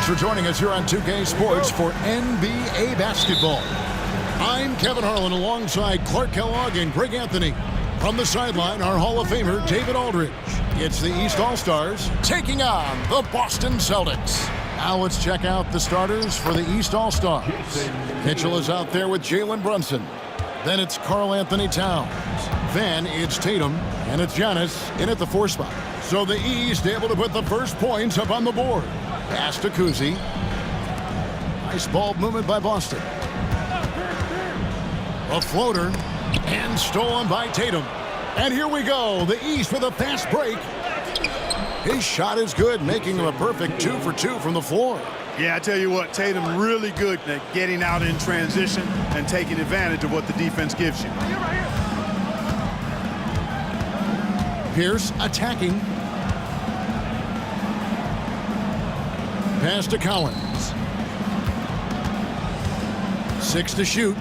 Thanks for joining us here on 2K Sports for NBA basketball. I'm Kevin Harlan alongside Clark Kellogg and Greg Anthony. From the sideline, our Hall of Famer, David Aldridge. It's the East All-Stars taking on the Boston Celtics. Now let's check out the starters for the East All-Stars. Mitchell is out there with Jalen Brunson. Then it's Karl Anthony Towns. Then it's Tatum, and it's Giannis in at the 4 spot. So the East able to put the first points up on the board. Pass to Kuzi. Nice ball movement by Boston. A floater, and stolen by Tatum. And here we go, the East with a fast break. His shot is good, making him a perfect 2 for 2 from the floor. Yeah, I tell you what, Tatum really good at getting out in transition and taking advantage of what the defense gives you. Pierce attacking. Pass to Collins. 6 to shoot.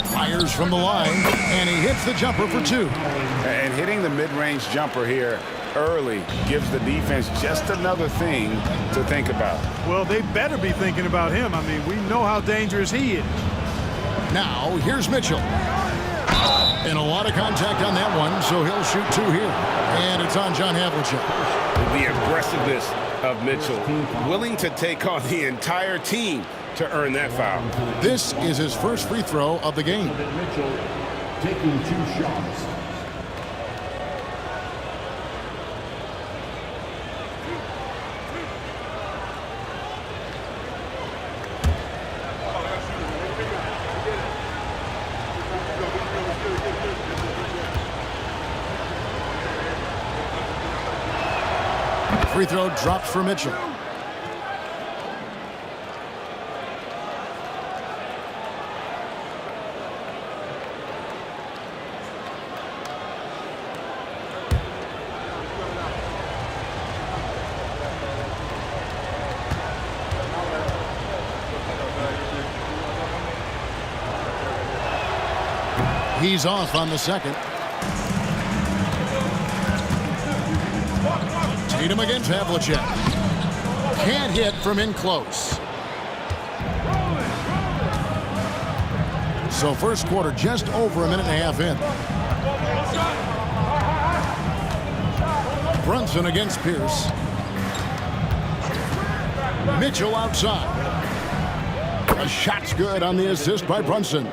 Fires from the line, and he hits the jumper for 2. And hitting the mid-range jumper here early gives the defense just another thing to think about. Well, they better be thinking about him. I mean, we know how dangerous he is. Now, here's Mitchell. And a lot of contact on that one, so he'll shoot 2 here. And it's on John Havlicek. The aggressiveness of Mitchell, willing to take on the entire team to earn that foul. This is his first free throw of the game. Mitchell taking 2 shots. Free throw drops for Mitchell. He's off on the second. Tatum against Havlicek. Can't hit from in close. So first quarter just over a minute and a half in. Brunson against Pierce. Mitchell outside. A shot's good on the assist by Brunson.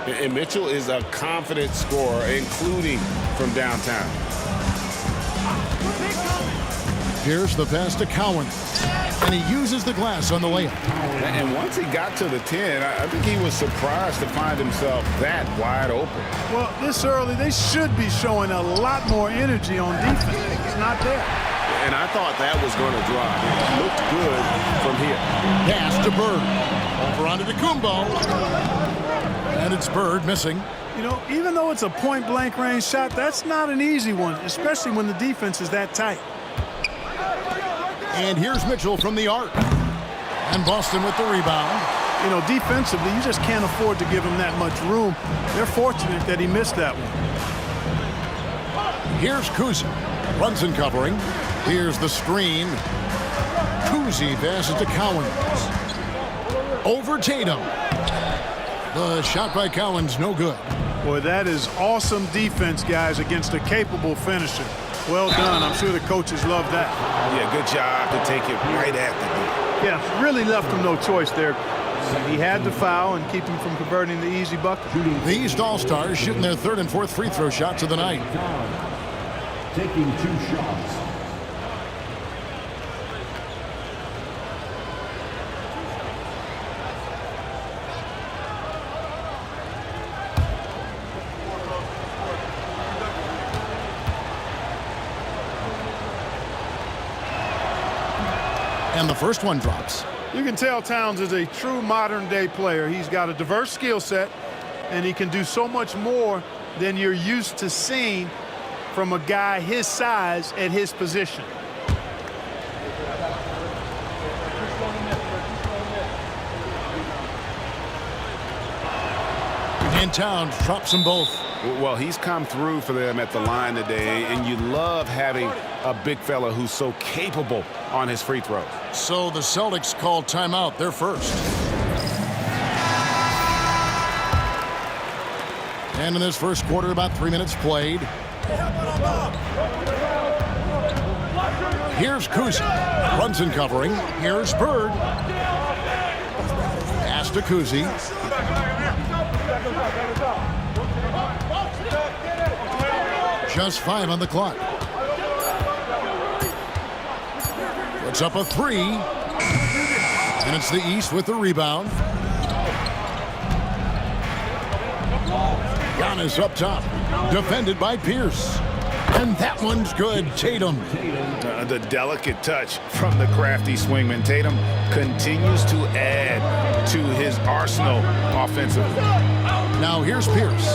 And Mitchell is a confident scorer, including from downtown. Here's the pass to Cowan. And he uses the glass on the layup. And once he got to the 10, I think he was surprised to find himself that wide open. Well, this early, they should be showing a lot more energy on defense. It's not there. And I thought that was going to drop. It looked good from here. Pass to Bird. Over onto Kumbo. And it's Bird missing. You know, even though it's a point-blank range shot, that's not an easy one, especially when the defense is that tight. And here's Mitchell from the arc. And Boston with the rebound. You know, defensively, you just can't afford to give him that much room. They're fortunate that he missed that one. Here's Kuzi. Brunson covering. Here's the screen. Kuzi passes to Cowens. Over Tatum. The shot by Cowens, no good. Boy, that is awesome defense, guys, against a capable finisher. Well done. I'm sure the coaches love that. Yeah, good job to take it right at the door. Yeah, really left him no choice there. He had to foul and keep him from converting the easy bucket. The East All-Stars shooting their 3rd and 4th free throw shots of the night. Taking 2 shots. And the first one drops. You can tell Towns is a true modern-day player. He's got a diverse skill set, and he can do so much more than you're used to seeing from a guy his size at his position. And Towns drops them both. Well, he's come through for them at the line today, and you love having a big fella who's so capable on his free throws. So the Celtics call timeout, their first. And in this first quarter, about 3 minutes played. Here's Kuzi. Brunson covering. Here's Bird. Pass to Kuzi. Just 5 on the clock. Puts up a 3. And it's the East with the rebound. Giannis up top. Defended by Pierce. And that one's good. Tatum. The delicate touch from the crafty swingman. Tatum continues to add to his arsenal offensively. Now here's Pierce.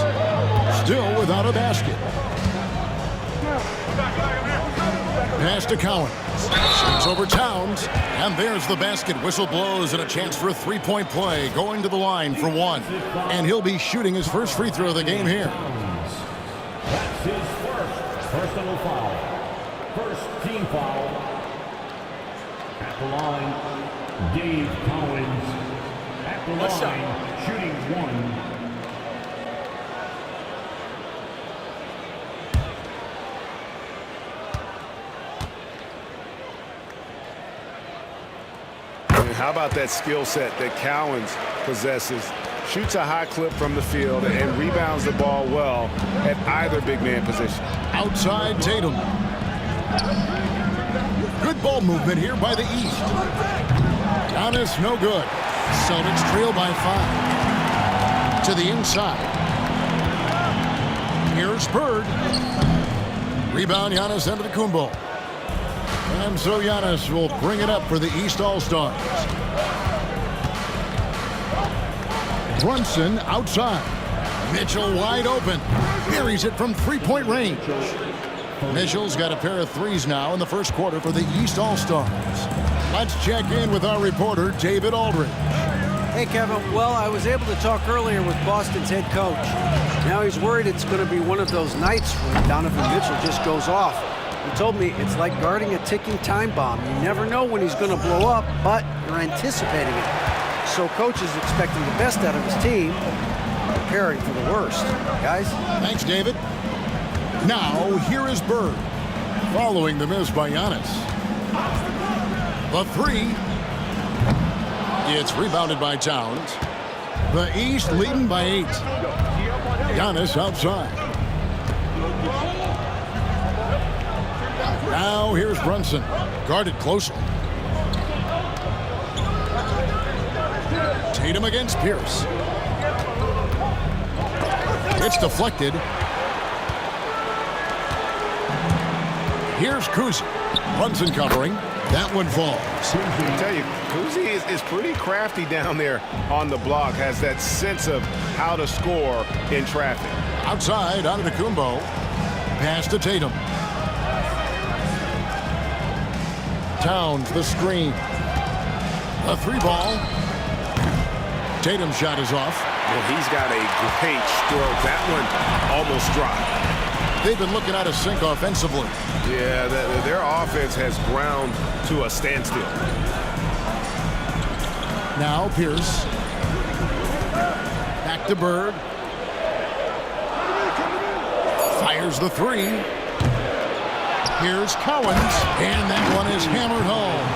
Still without a basket. Pass to Collins. Shoots over Towns. And there's the basket. Whistle blows and a chance for a three-point play. Going to the line for 1. And he'll be shooting his first free throw of the game here. That's his first personal foul. First team foul. At the line, Dave Collins. At the line, shooting 1. How about that skill set that Collins possesses? Shoots a high clip from the field and rebounds the ball well at either big man position. Outside Tatum. Good ball movement here by the East. Giannis no good. Celtics trail by 5. To the inside. Here's Bird. Rebound Giannis Antetokounmpo. And so Giannis will bring it up for the East All-Stars. Brunson outside. Mitchell wide open. Buries it from three-point range. Mitchell's got a pair of threes now in the first quarter for the East All-Stars. Let's check in with our reporter, David Aldridge. Hey, Kevin. Well, I was able to talk earlier with Boston's head coach. Now he's worried it's going to be one of those nights when Donovan Mitchell just goes off. He told me it's like guarding a ticking time bomb. You never know when he's going to blow up, but you're anticipating it. So coach is expecting the best out of his team, preparing for the worst. Guys? Thanks, David. Now, here is Bird, following the miss by Giannis. The 3. It's rebounded by Towns. The East leading by 8. Giannis outside. Now here's Brunson, guarded closely. Tatum against Pierce. It's deflected. Here's Kuzi. Brunson covering. That one falls. I tell you, Kuzi is pretty crafty down there on the block. Has that sense of how to score in traffic. Outside, Antetokounmpo. Pass to Tatum. Towns, the screen. A 3-ball. Tatum's shot is off. Well, he's got a great stroke. That one almost dropped. They've been looking out of sync offensively. Yeah, their offense has ground to a standstill. Now Pierce. Back to Bird. Fires the 3. Here's Collins. And that one is hammered home.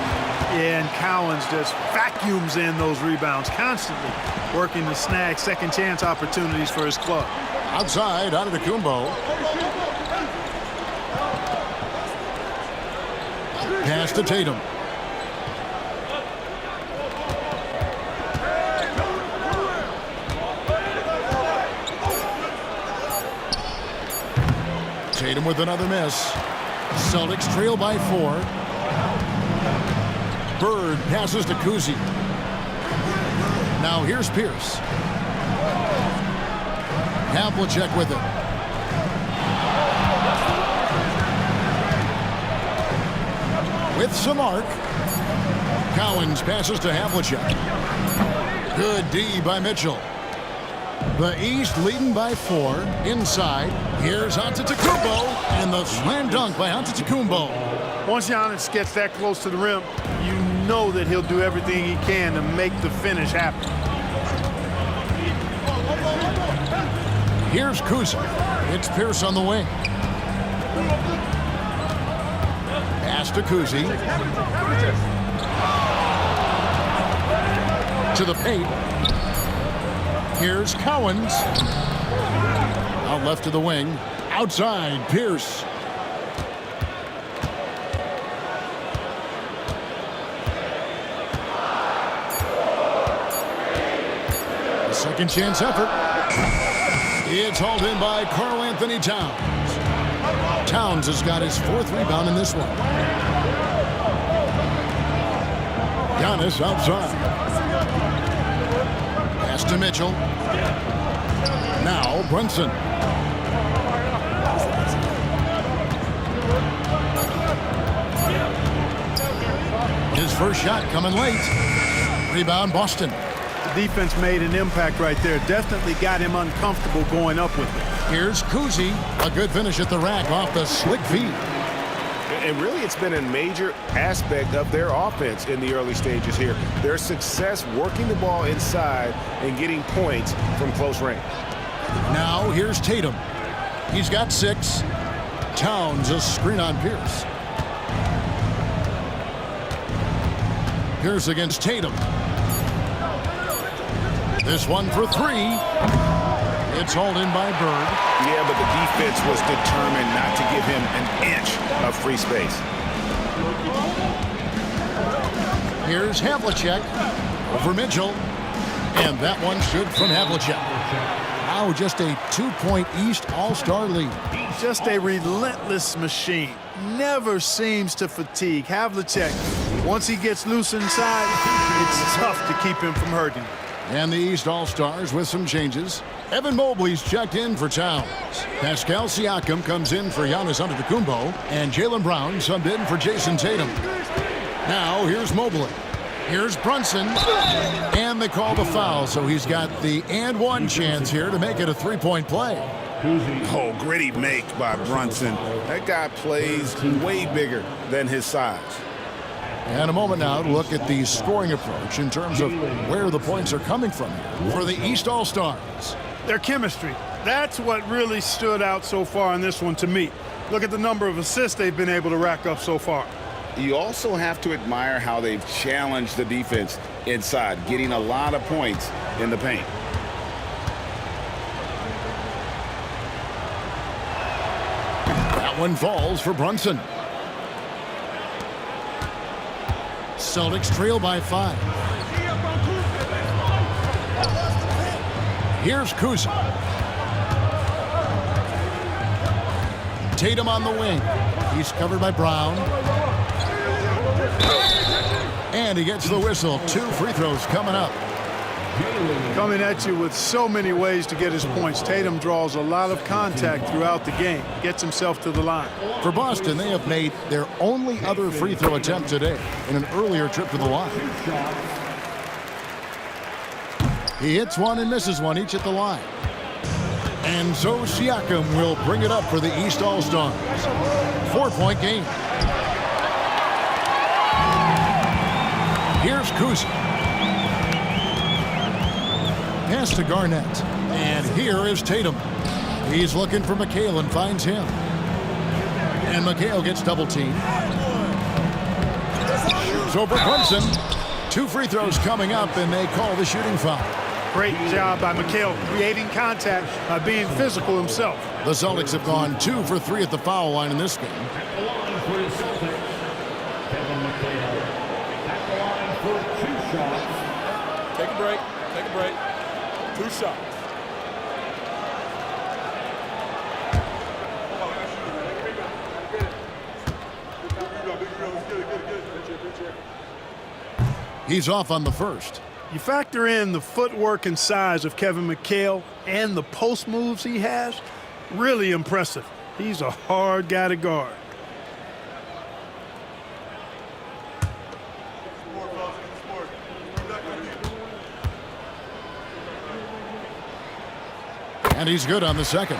Yeah, and Collins just vacuums in those rebounds, constantly working to snag second chance opportunities for his club. Outside, Antetokounmpo. Pass to Tatum. Tatum with another miss. Celtics trail by 4. Bird passes to Kuzi. Now here's Pierce. Havlicek with it. With some arc. Collins passes to Havlicek. Good D by Mitchell. The East leading by 4. Inside, here's Antetokounmpo, and the slam dunk by Antetokounmpo. Once Giannis gets that close to the rim, you know that he'll do everything he can to make the finish happen. Here's Kuzma. It's Pierce on the wing. Pass to Kuzi. To the paint. Here's Cowens. Out left to the wing. Outside, Pierce. A second chance effort. It's hauled in by Karl Anthony Towns. Towns has got his 4th rebound in this one. Giannis outside. Pass to Mitchell. Now Brunson. His first shot coming late. Rebound Boston. The defense made an impact right there. Definitely got him uncomfortable going up with it. Here's Kuzi. A good finish at the rack off the slick feed. And really, it's been a major aspect of their offense in the early stages here. Their success working the ball inside and getting points from close range. Now here's Tatum. He's got 6. Towns a screen on Pierce. Pierce against Tatum. This one for 3. It's hauled in by Bird. Yeah, but the defense was determined not to give him an inch of free space. Here's Havlicek over Mitchell. And that one's good from Havlicek. Now just a 2-point East All-Star lead. Just a relentless machine. Never seems to fatigue. Havlicek, once he gets loose inside, it's tough to keep him from hurting. And the East All-Stars with some changes. Evan Mobley's checked in for Towns. Pascal Siakam comes in for Giannis Antetokounmpo. And Jaylen Brown subbed in for Jason Tatum. Now here's Mobley. Here's Brunson. And they call the foul, so he's got the and one chance here to make it a 3-point play. Oh, gritty make by Brunson. That guy plays way bigger than his size. And a moment now to look at the scoring approach in terms of where the points are coming from here for the East All-Stars. Their chemistry. That's what really stood out so far in this one to me. Look at the number of assists they've been able to rack up so far. You also have to admire how they've challenged the defense inside, getting a lot of points in the paint. That one falls for Brunson. Celtics trail by 5. Here's Kuzma. Tatum on the wing. He's covered by Brown. And he gets the whistle. 2 free throws coming up. Coming at you with so many ways to get his points. Tatum draws a lot of contact throughout the game. Gets himself to the line. For Boston, they have made their only other free throw attempt today in an earlier trip to the line. He hits one and misses one, each at the line. And so Siakam will bring it up for the East All-Stars. 4-point game. Here's Kuzma. Pass to Garnett. And here is Tatum. He's looking for McHale and finds him. And McHale gets double-teamed. So for Brunson, 2 free throws coming up, and they call the shooting foul. Great job by McHale creating contact by being physical himself. The Celtics have gone 2 for 3 at the foul line in this game. At the line for the Celtics, Kevin McHale. At the line for 2 shots. Take a break. Take a break. 2 shots. He's off on the first. You factor in the footwork and size of Kevin McHale and the post moves he has, really impressive. He's a hard guy to guard. And he's good on the second.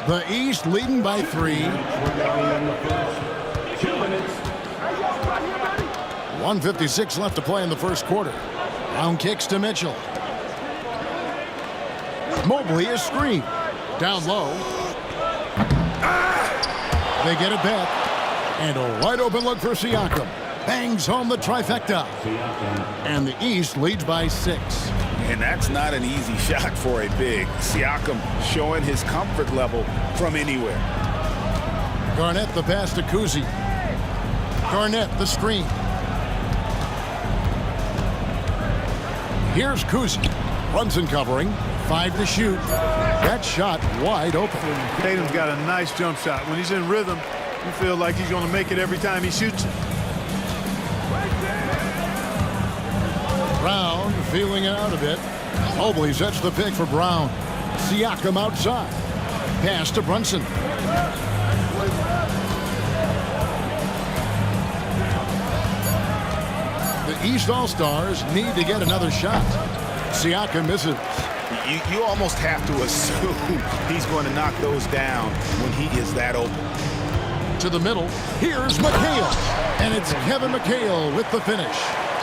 The East leading by 3. 1:56 left to play in the first quarter. Brown kicks to Mitchell. Mobley is screened. Down low. They get it back. And a wide open look for Siakam. Bangs home the trifecta. And the East leads by 6. And that's not an easy shot for a big. Siakam showing his comfort level from anywhere. Garnett the pass to Kuzi. Garnett the screen. Here's Kuzi. Brunson covering. 5 to shoot. That shot wide open. Tatum's got a nice jump shot. When he's in rhythm, you feel like he's going to make it every time he shoots it. Brown feeling it out a bit. Mobley sets the pick for Brown. Siakam outside. Pass to Brunson. The East All-Stars need to get another shot. Siakam misses. You almost have to assume he's going to knock those down when he is that open. To the middle. Here's McHale. And it's Kevin McHale with the finish.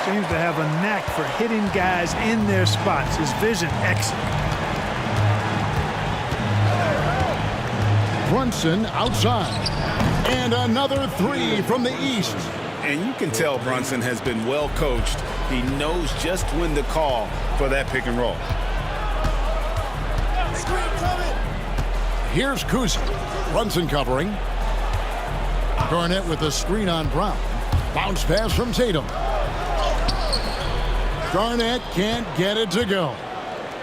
Seems to have a knack for hitting guys in their spots. His vision excellent. Brunson outside. And another 3 from the East. And you can tell Brunson has been well coached. He knows just when to call for that pick and roll. Here's Kuzi. Brunson covering. Garnett with a screen on Brown. Bounce pass from Tatum. Garnett can't get it to go.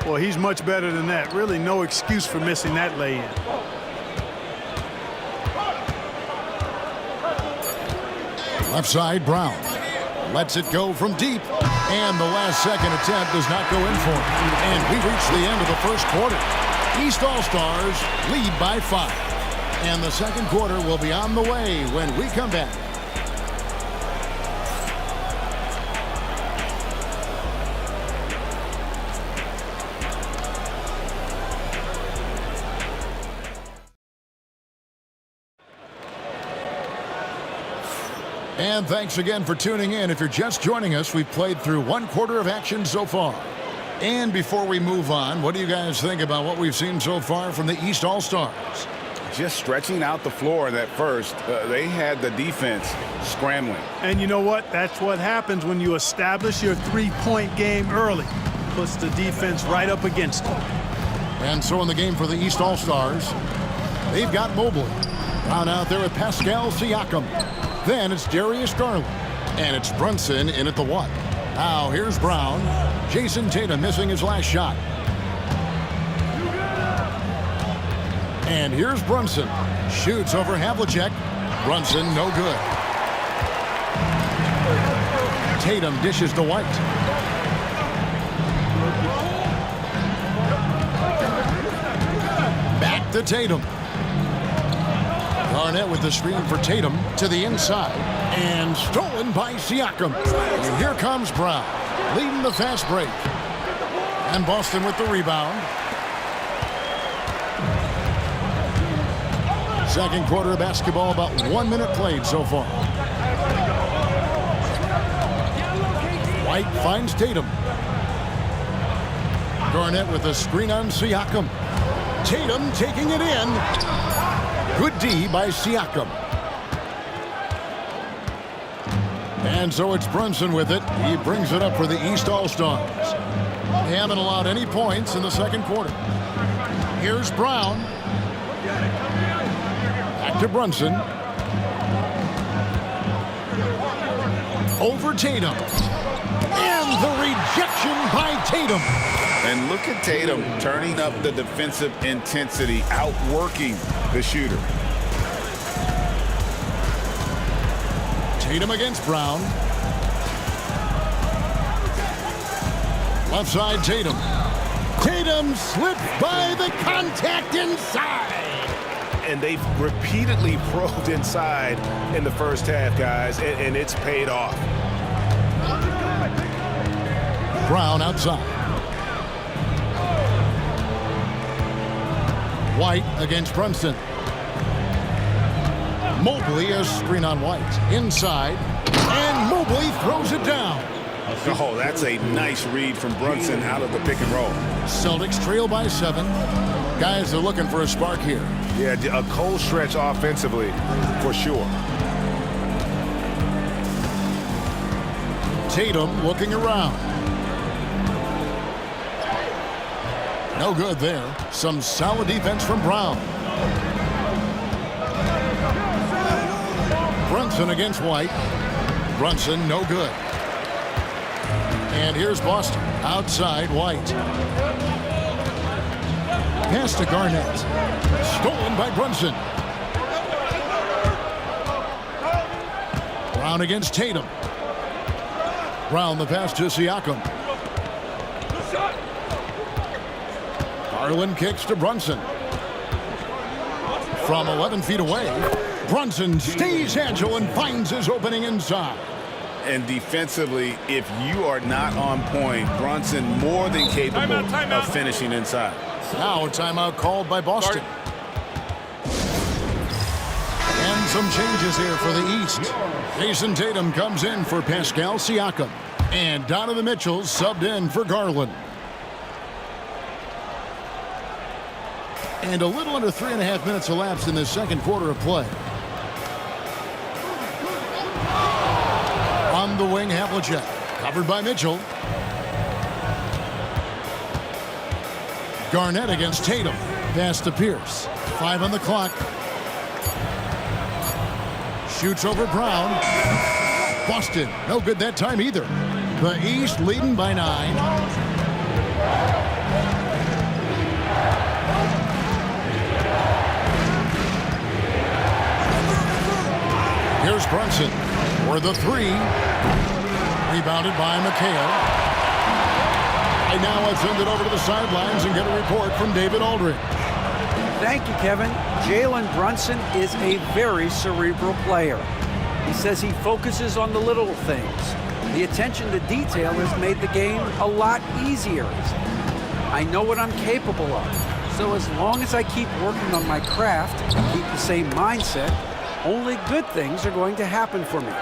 Well, he's much better than that. Really no excuse for missing that lay-in. Left side, Brown. Lets it go from deep. And the last second attempt does not go in for him. And we reach the end of the first quarter. East All-Stars lead by 5. And the second quarter will be on the way when we come back. And thanks again for tuning in. If you're just joining us, we've played through 1 quarter of action so far. And before we move on, what do you guys think about what we've seen so far from the East All-Stars? Just stretching out the floor in that first. They had the defense scrambling. And you know what? That's what happens when you establish your three-point game early. Puts the defense right up against it. And so in the game for the East All-Stars, they've got Mobley. Brown out there with Pascal Siakam. Then it's Darius Garland. And it's Brunson in at the 1. Now here's Brown. Jason Tatum missing his last shot. And here's Brunson. Shoots over Havlicek. Brunson no good. Tatum dishes to White. Back to Tatum. Garnett with the screen for Tatum to the inside. And stolen by Siakam. And here comes Brown, leading the fast break. And Boston with the rebound. Second quarter of basketball, about 1 minute played so far. White finds Tatum. Garnett with a screen on Siakam. Tatum taking it in. Good D by Siakam. And so it's Brunson with it. He brings it up for the East All-Stars. They haven't allowed any points in the second quarter. Here's Brown. Back to Brunson. Over Tatum. And the rejection by Tatum. And look at Tatum turning up the defensive intensity, outworking the shooter. Tatum against Brown. Left side, Tatum. Tatum slipped by the contact inside. And they've repeatedly probed inside in the first half, guys, and it's paid off. Brown outside. White against Brunson. Mobley has screen on White. Inside. And Mobley throws it down. Oh, that's a nice read from Brunson out of the pick and roll. Celtics trail by 7. Guys are looking for a spark here. Yeah, a cold stretch offensively for sure. Tatum looking around. No good there. Some solid defense from Brown. Brunson against White. Brunson no good. And here's Boston. Outside White. Pass to Garnett. Stolen by Brunson. Brown against Tatum. Brown the pass to Siakam. Garland kicks to Brunson. From 11 feet away, Brunson stays agile and finds his opening inside. And defensively, if you are not on point, Brunson more than capable of finishing inside. Now a timeout called by Boston. And some changes here for the East. Jason Tatum comes in for Pascal Siakam. And Donovan Mitchell subbed in for Garland. And a little under 3.5 minutes elapsed in the second quarter of play. On the wing, Havlicek. Covered by Mitchell. Garnett against Tatum. Pass to Pierce. 5 on the clock. Shoots over Brown. Boston. No good that time either. The East leading by 9. Here's Brunson for the 3. Rebounded by McHale. And now let's send it over to the sidelines and get a report from David Aldridge. Thank you, Kevin. Jalen Brunson is a very cerebral player. He says he focuses on the little things. The attention to detail has made the game a lot easier. I know what I'm capable of. So as long as I keep working on my craft and keep the same mindset, only good things are going to happen for me.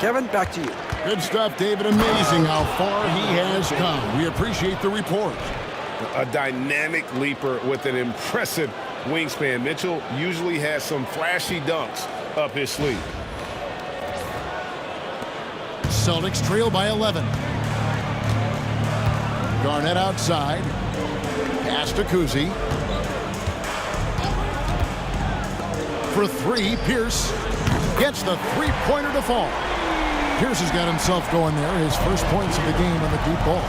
Kevin, back to you. Good stuff, David. Amazing how far he has come. We appreciate the report. A dynamic leaper with an impressive wingspan. Mitchell usually has some flashy dunks up his sleeve. Celtics trail by 11. Garnett outside. Pass to Kuzi. For 3, Pierce gets the three-pointer to fall. Pierce has got himself going there. His first points of the game on the deep ball.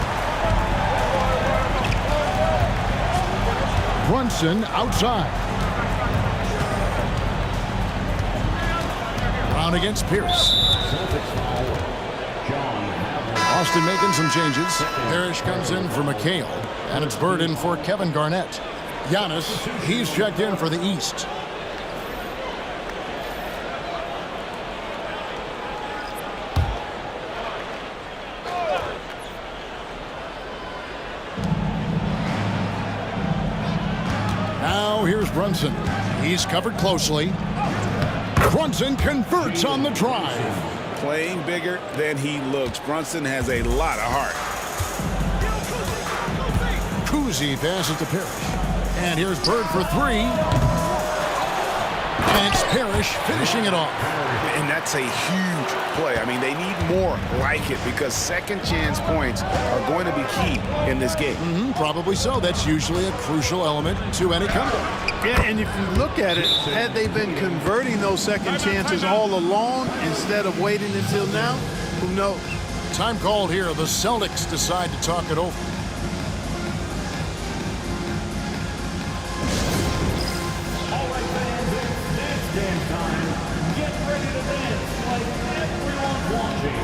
Brunson outside. Brown against Pierce. Austin making some changes. Parrish comes in for McHale. And it's Bird in for Kevin Garnett. Giannis, he's checked in for the East. Now here's Brunson. He's covered closely. Brunson converts on the drive. Playing bigger than he looks. Brunson has a lot of heart. Kuzi passes to Parrish. And here's Bird for 3. And it's Parrish finishing it off. And that's a huge play. I mean, they need more like it because second chance points are going to be key in this game. Probably so. That's usually a crucial element to any comeback. Yeah, and if you look at it, had they been converting those second chances all along instead of waiting until now, who knows? Time called here. The Celtics decide to talk it over. All right, fans, it's dance dance time. Get ready to dance like everyone's watching.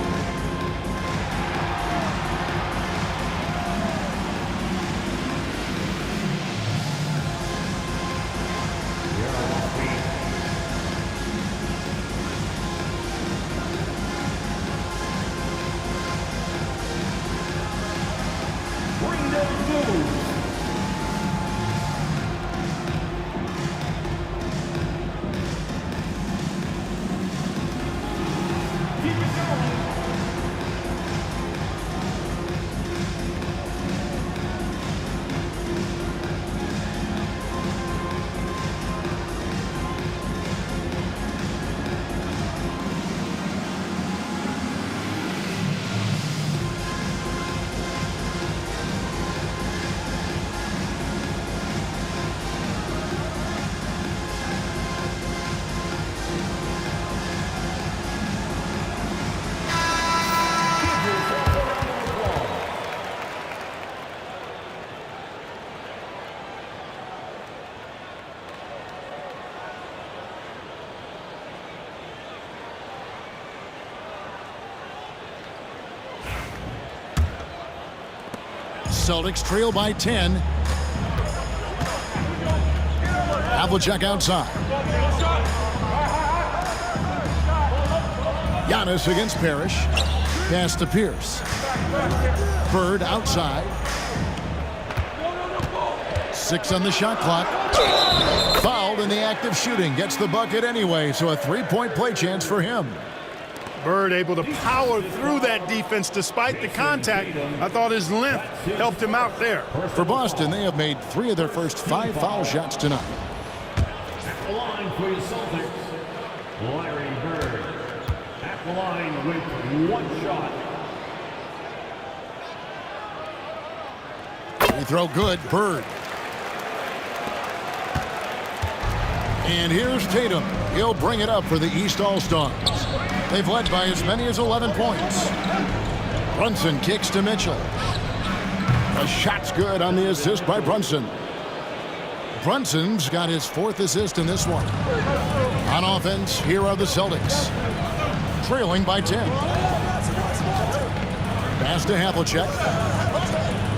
Celtics trail by 10. Havlicek outside. Giannis against Parrish. Pass to Pierce. Bird outside. 6 on the shot clock. Fouled in the act of shooting. Gets the bucket anyway, so a 3-point play chance for him. Bird able to power through that defense despite the contact. I thought his length helped him out there. For Boston, they have made 3 of their first 5 foul shots tonight. At the line for the Celtics, Larry Bird. At the line with 1 shot. Free throw good. Bird. And here's Tatum. He'll bring it up for the East All-Stars. They've led by as many as 11 points. Brunson kicks to Mitchell. A shot's good on the assist by Brunson. Brunson's got his 4th assist in this one. On offense, here are the Celtics. Trailing by 10. Pass to Havlicek.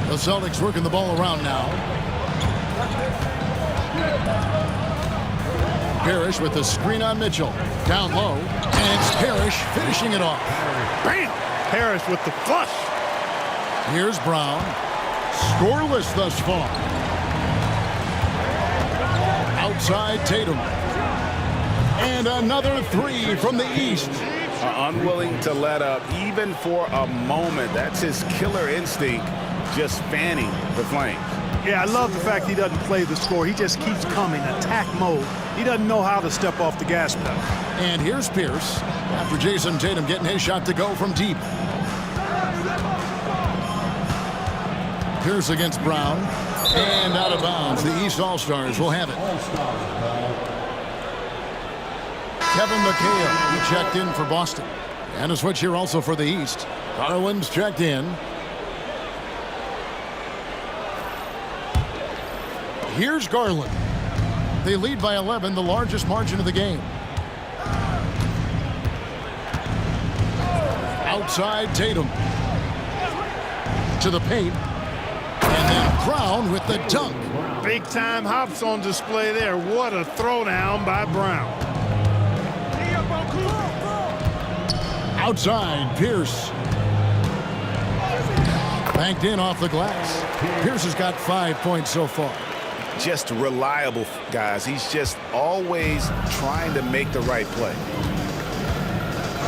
The Celtics working the ball around now. Parrish with the screen on Mitchell. Down low. And it's Parrish finishing it off. Bam! Parrish with the flush. Here's Brown. Scoreless thus far. Outside Tatum. And another 3 from the East. Unwilling to let up even for a moment. That's his killer instinct, just fanning the flames. Yeah, I love the fact he doesn't play the score. He just keeps coming, attack mode. He doesn't know how to step off the gas pedal. And here's Pierce after Jason Tatum getting his shot to go from deep. Pierce against Brown. And out of bounds. The East All-Stars will have it. Kevin McHale, he checked in for Boston. And a switch here also for the East. Garland's checked in. Here's Garland. They lead by 11, the largest margin of the game. Outside Tatum. To the paint. And then Brown with the dunk. Big time hops on display there. What a throwdown by Brown. Outside, Pierce. Banked in off the glass. Pierce has got 5 points so far. Just reliable, guys. He's just always trying to make the right play.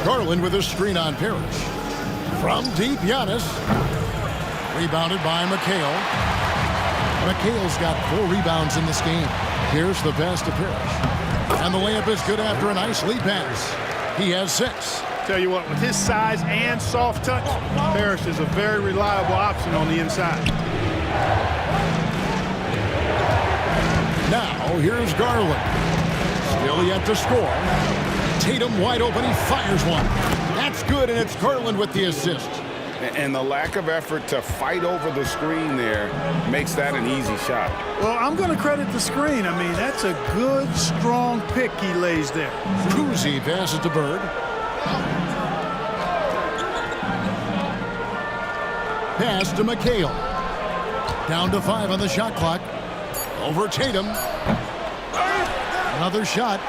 Garland with a screen on Parrish. From deep, Giannis. Rebounded by McHale. McHale's got 4 rebounds in this game. Here's the pass to Parrish. And the layup is good after a nice lead pass. He has 6. Tell you what, with his size and soft touch, Parrish is a very reliable option on the inside. Now, here's Garland. Still yet to score. Tatum wide open. He fires one. That's good, and it's Garland with the assist. And the lack of effort to fight over the screen there makes that an easy shot. Well, I'm going to credit the screen. I mean, that's a good, strong pick he lays there. Kuzi passes to Bird. Pass to McHale. Down to 5 on the shot clock. Over Tatum. Another shot.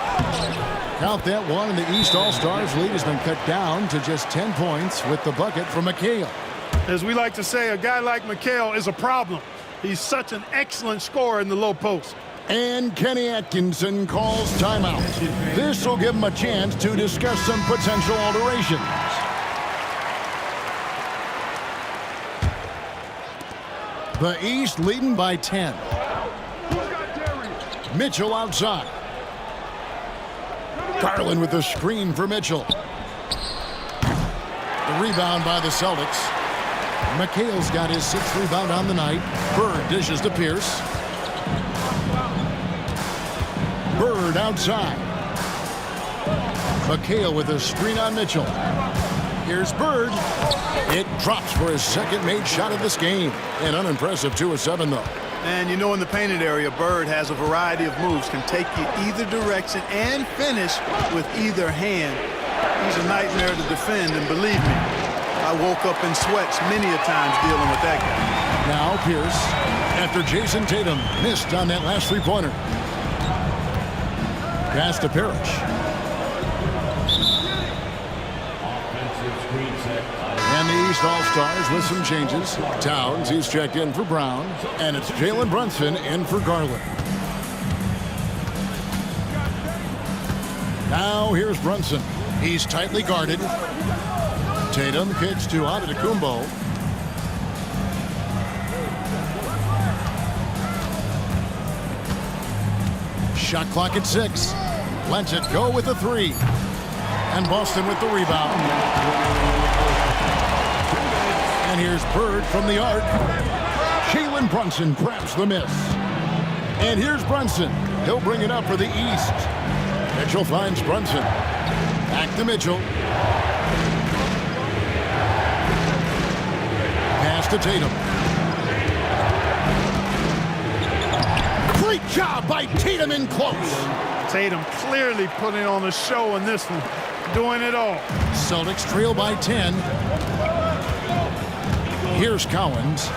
Count that one, and the East All-Stars lead has been cut down to just 10 points with the bucket from McHale. As we like to say, a guy like McHale is a problem. He's such an excellent scorer in the low post. And Kenny Atkinson calls timeout. This will give him a chance to discuss some potential alterations. The East leading by 10. Mitchell outside. Garland with the screen for Mitchell. The rebound by the Celtics. McHale's got his 6th rebound on the night. Bird dishes to Pierce. Bird outside. McHale with a screen on Mitchell. Here's Bird. It drops for his 2nd made shot of this game. An unimpressive 2 of 7, though. And you know, in the painted area, Bird has a variety of moves, can take you either direction and finish with either hand. He's a nightmare to defend, and believe me, I woke up in sweats many a times dealing with that guy. Now Pierce, after Jason Tatum missed on that last three-pointer. Pass to Parrish. Offensive screen set. And the East All-Stars with some changes. Towns, he's checked in for Brown. And it's Jalen Brunson in for Garland. Now here's Brunson. He's tightly guarded. Tatum kicks to Antetokounmpo. Shot clock at 6. Lets it go with a 3. And Boston with the rebound. And here's Bird from the arc. Jalen Brunson grabs the miss. And here's Brunson. He'll bring it up for the East. Mitchell finds Brunson. Back to Mitchell. Pass to Tatum. Great job by Tatum in close. Tatum clearly putting on a show in this one. Doing it all. Celtics trail by 10. Here's Cowens.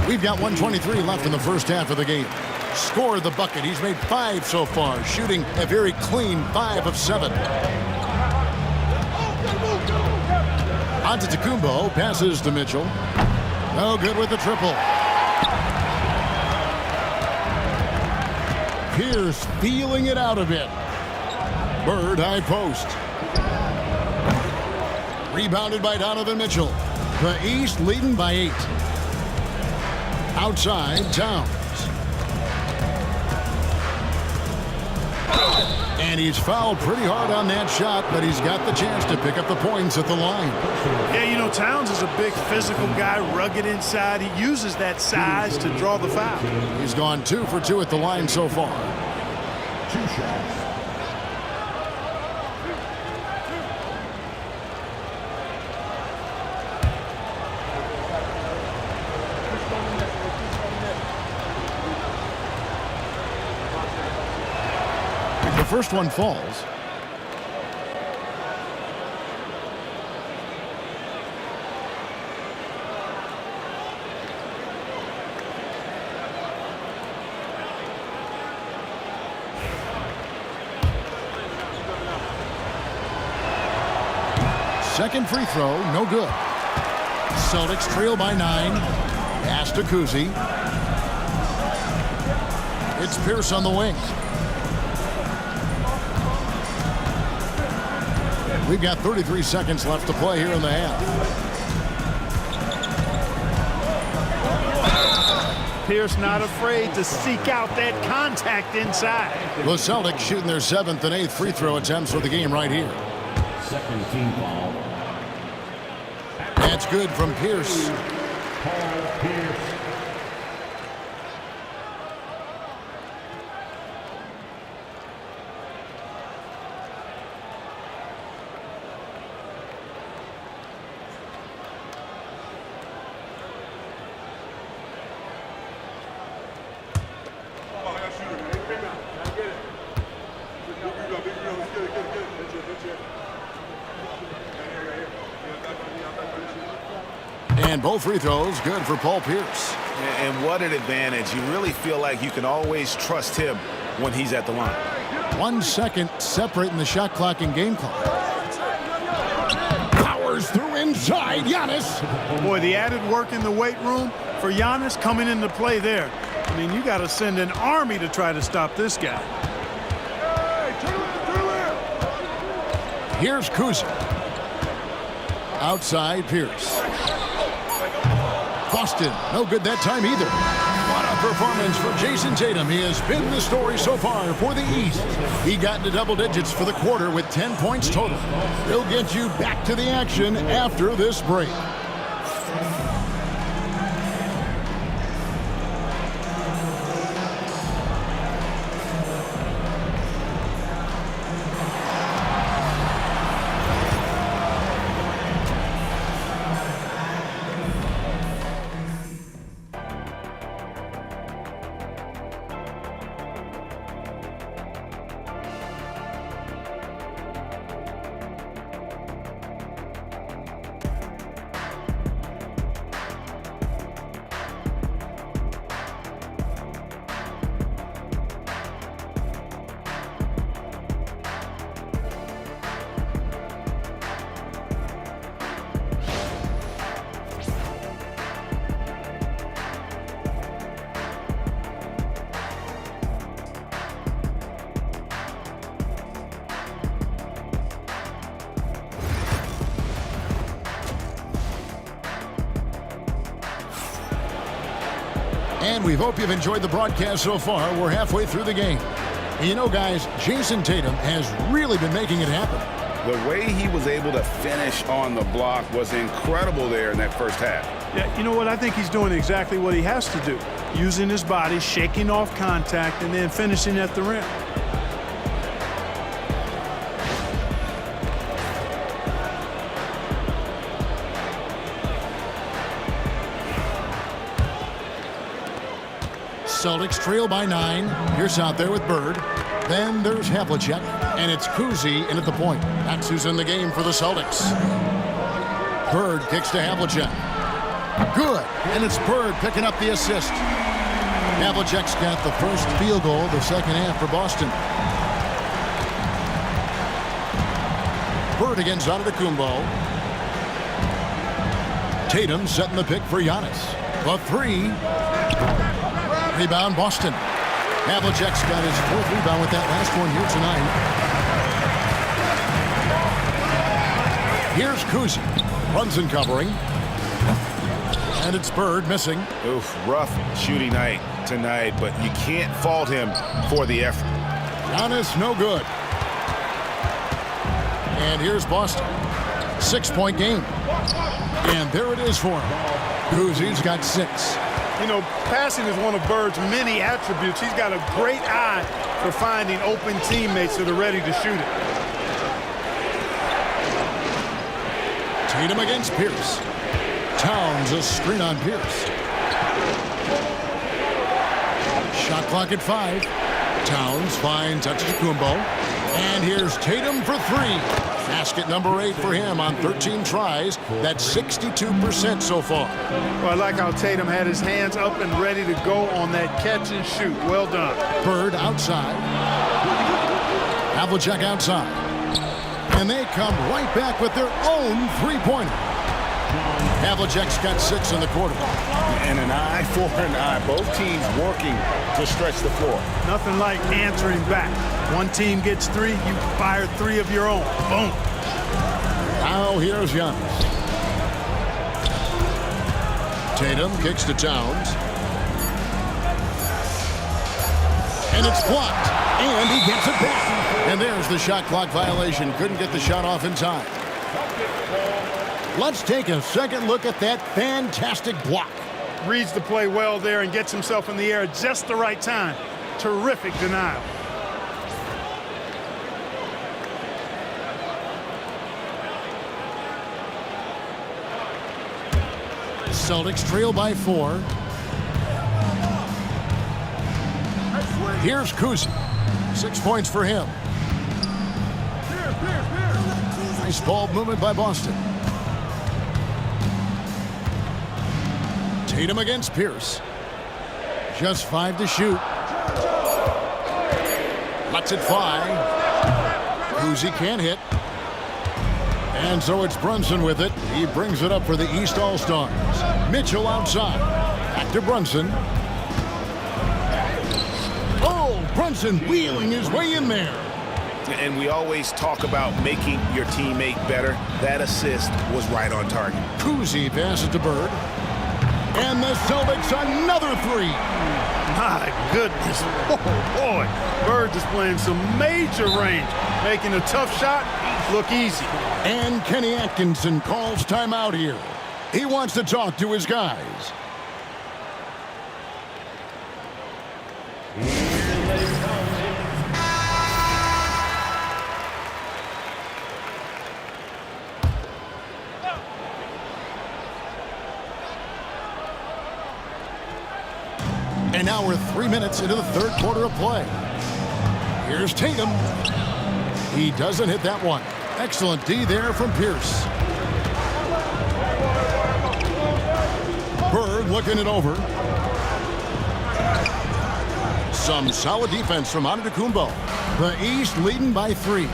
We've got 1:23 left in the first half of the game. Scored the bucket. He's made 5 so far, shooting a very clean 5 of 7. Antetokounmpo passes to Mitchell. No good with the triple. Pierce feeling it out a bit. Bird high post. Rebounded by Donovan Mitchell. The East leading by 8. Outside, Towns. And he's fouled pretty hard on that shot, but he's got the chance to pick up the points at the line. Yeah, you know, Towns is a big physical guy, rugged inside. He uses that size to draw the foul. He's gone 2 for 2 at the line so far. 2 shots. The first one falls. Second free throw, no good. Celtics trail by 9. Pass to Kuzi. It's Pierce on the wing. We've got 33 seconds left to play here in the half. Pierce not afraid to seek out that contact inside. The Celtics shooting their 7th and 8th free throw attempts for the game right here. Second team foul. That's good from Pierce. Paul Pierce. And both free throws good for Paul Pierce. And what an advantage. You really feel like you can always trust him when he's at the line. 1 second separating the shot clock and game clock. Powers through inside. Giannis. Boy, the added work in the weight room for Giannis coming into play there. I mean, you got to send an army to try to stop this guy. Here's Kuzi. Outside Pierce. Boston, no good that time either. What a performance for Jason Tatum. He has been the story so far for the East. He got into double digits for the quarter with 10 points total. He'll get you back to the action after this break. And we hope you've enjoyed the broadcast so far. We're halfway through the game. And you know, guys, Jason Tatum has really been making it happen. The way he was able to finish on the block was incredible there in that first half. Yeah, you know what? I think he's doing exactly what he has to do. Using his body, shaking off contact, and then finishing at the rim. Celtics trail by 9. Pierce out there with Bird. Then there's Havlicek, and it's Kuzi in at the point. That's who's in the game for the Celtics. Bird kicks to Havlicek. Good, and it's Bird picking up the assist. Havlicek's got the first field goal of the second half for Boston. Bird against Antetokounmpo. Tatum setting the pick for Giannis. The 3. Rebound, Boston. Havlicek's got his 4th rebound with that last one here tonight. Here's Kuzi. Brunson covering. And it's Bird missing. Oof, rough shooting night tonight, but you can't fault him for the effort. Giannis, no good. And here's Boston. 6-point game. And there it is for him. Kuzi's got 6. You know, passing is one of Bird's many attributes. He's got a great eye for finding open teammates that are ready to shoot it. Tatum against Pierce. Towns a screen on Pierce. Shot clock at 5. Towns finds Antetokounmpo. And here's Tatum for 3. Basket number 8 for him on 13 tries. That's 62% so far. Well, I like how Tatum had his hands up and ready to go on that catch and shoot. Well done. Bird outside. Havlicek outside. And they come right back with their own three-pointer. Havlicek's got 6 in the quarter. And an eye for an eye. Both teams working to stretch the floor. Nothing like answering back. One team gets 3, you fire 3 of your own. Boom. Now here's Giannis. Tatum kicks to Towns. And it's blocked. And he gets it back. And there's the shot clock violation. Couldn't get the shot off in time. Let's take a second look at that fantastic block. Reads the play well there and gets himself in the air at just the right time. Terrific denial. Celtics trail by 4. Here's Kuzi. 6 points for him. Nice ball movement by Boston. Tatum against Pierce. Just 5 to shoot. Lets it fly. Kuzi can't hit. And so it's Brunson with it. He brings it up for the East All-Stars. Mitchell outside. Back to Brunson. Oh, Brunson wheeling his way in there. And we always talk about making your teammate better. That assist was right on target. Kuzi passes to Bird. And the Celtics another 3. My goodness. Oh, boy. Bird displaying some major range. Making a tough shot look easy. And Kenny Atkinson calls timeout here. He wants to talk to his guys. And now we're 3 minutes into the third quarter of play. Here's Tatum. He doesn't hit that one. Excellent D there from Pierce. Bird looking it over. Some solid defense from Antetokounmpo. The East leading by 3.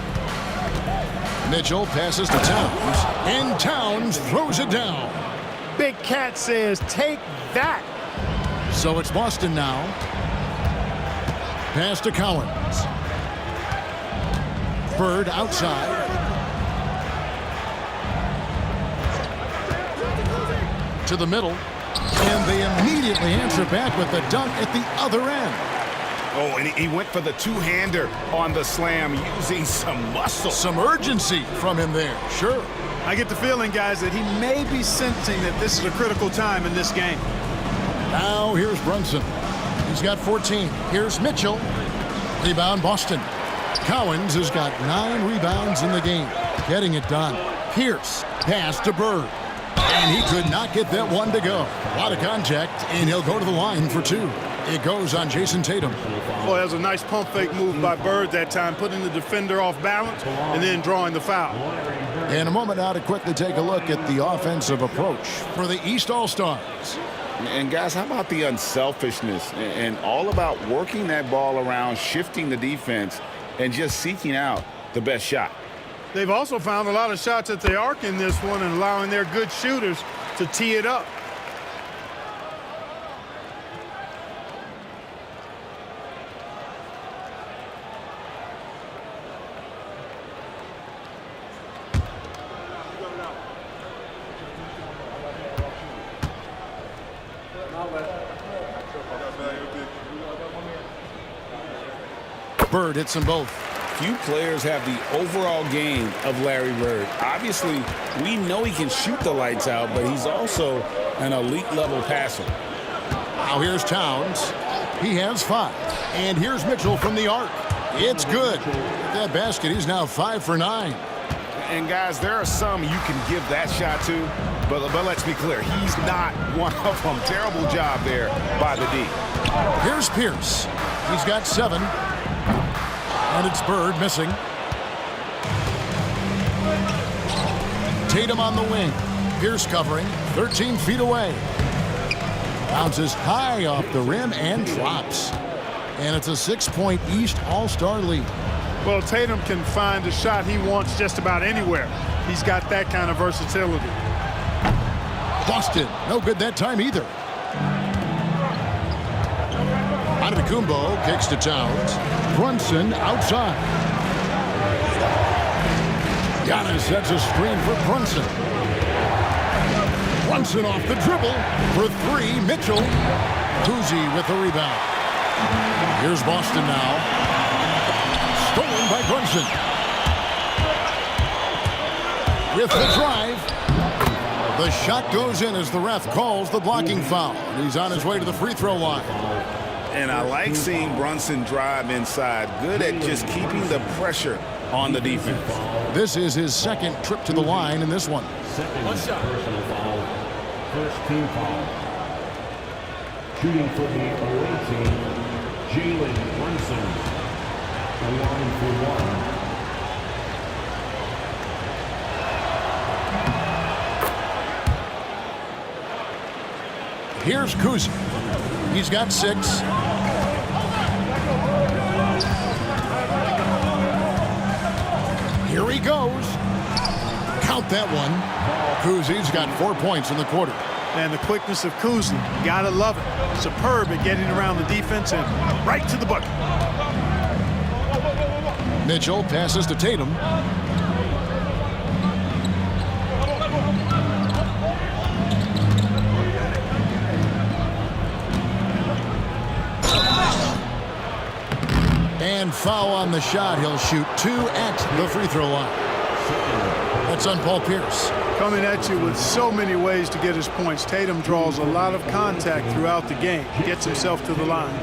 Mitchell passes to Towns. And Towns throws it down. Big Cat says, take that. So it's Boston now. Pass to Collins. Bird outside. To the middle. And they immediately answer back with the dunk at the other end. Oh, and he went for the two-hander on the slam using some muscle. Some urgency from him there, sure. I get the feeling, guys, that he may be sensing that this is a critical time in this game. Now here's Brunson. He's got 14. Here's Mitchell. Rebound, Boston. Cowens has got 9 rebounds in the game. Getting it done. Pierce, pass to Bird. And he could not get that one to go. A lot of contact, and he'll go to the line for 2. It goes on Jason Tatum. Boy, that was a nice pump fake move by Bird that time, putting the defender off balance and then drawing the foul. In a moment now to quickly take a look at the offensive approach for the East All-Stars. And guys, how about the unselfishness and all about working that ball around, shifting the defense, and just seeking out the best shot? They've also found a lot of shots at the arc in this one and allowing their good shooters to tee it up. Bird hits them both. Few players have the overall game of Larry Bird. Obviously, we know he can shoot the lights out, but he's also an elite-level passer. Now here's Towns. He has 5. And here's Mitchell from the arc. It's good. With that basket, he's now 5 for 9. And, guys, there are some you can give that shot to, but let's be clear, he's not one of them. Terrible job there by the D. Here's Pierce. He's got 7. And it's Bird missing. Tatum on the wing. Pierce covering. 13 feet away. Bounces high off the rim and drops. And it's a 6-point East All-Star lead. Well, Tatum can find a shot he wants just about anywhere. He's got that kind of versatility. Boston, no good that time either. Antetokounmpo kicks to Towns. Brunson outside. Giannis sets a screen for Brunson. Brunson off the dribble for 3. Mitchell. Kuzi with the rebound. Here's Boston now. Stolen by Brunson. With the drive. The shot goes in as the ref calls the blocking foul. He's on his way to the free throw line. And I like seeing Brunson drive inside. Good at just keeping the pressure on the defense. This is his 2nd trip to the line in this one. One shot. Personal foul. First team foul. Shooting for the away team, Jalen Brunson. The line for 1. Here's Kuzi. He's got 6. Here he goes. Count that one. Kuzi's got 4 points in the quarter. And the quickness of Kuzi, gotta love it. Superb at getting around the defense and right to the bucket. Mitchell passes to Tatum. And foul on the shot. He'll shoot 2 at the free throw line. That's on Paul Pierce. Coming at you with so many ways to get his points. Tatum draws a lot of contact throughout the game. Gets himself to the line.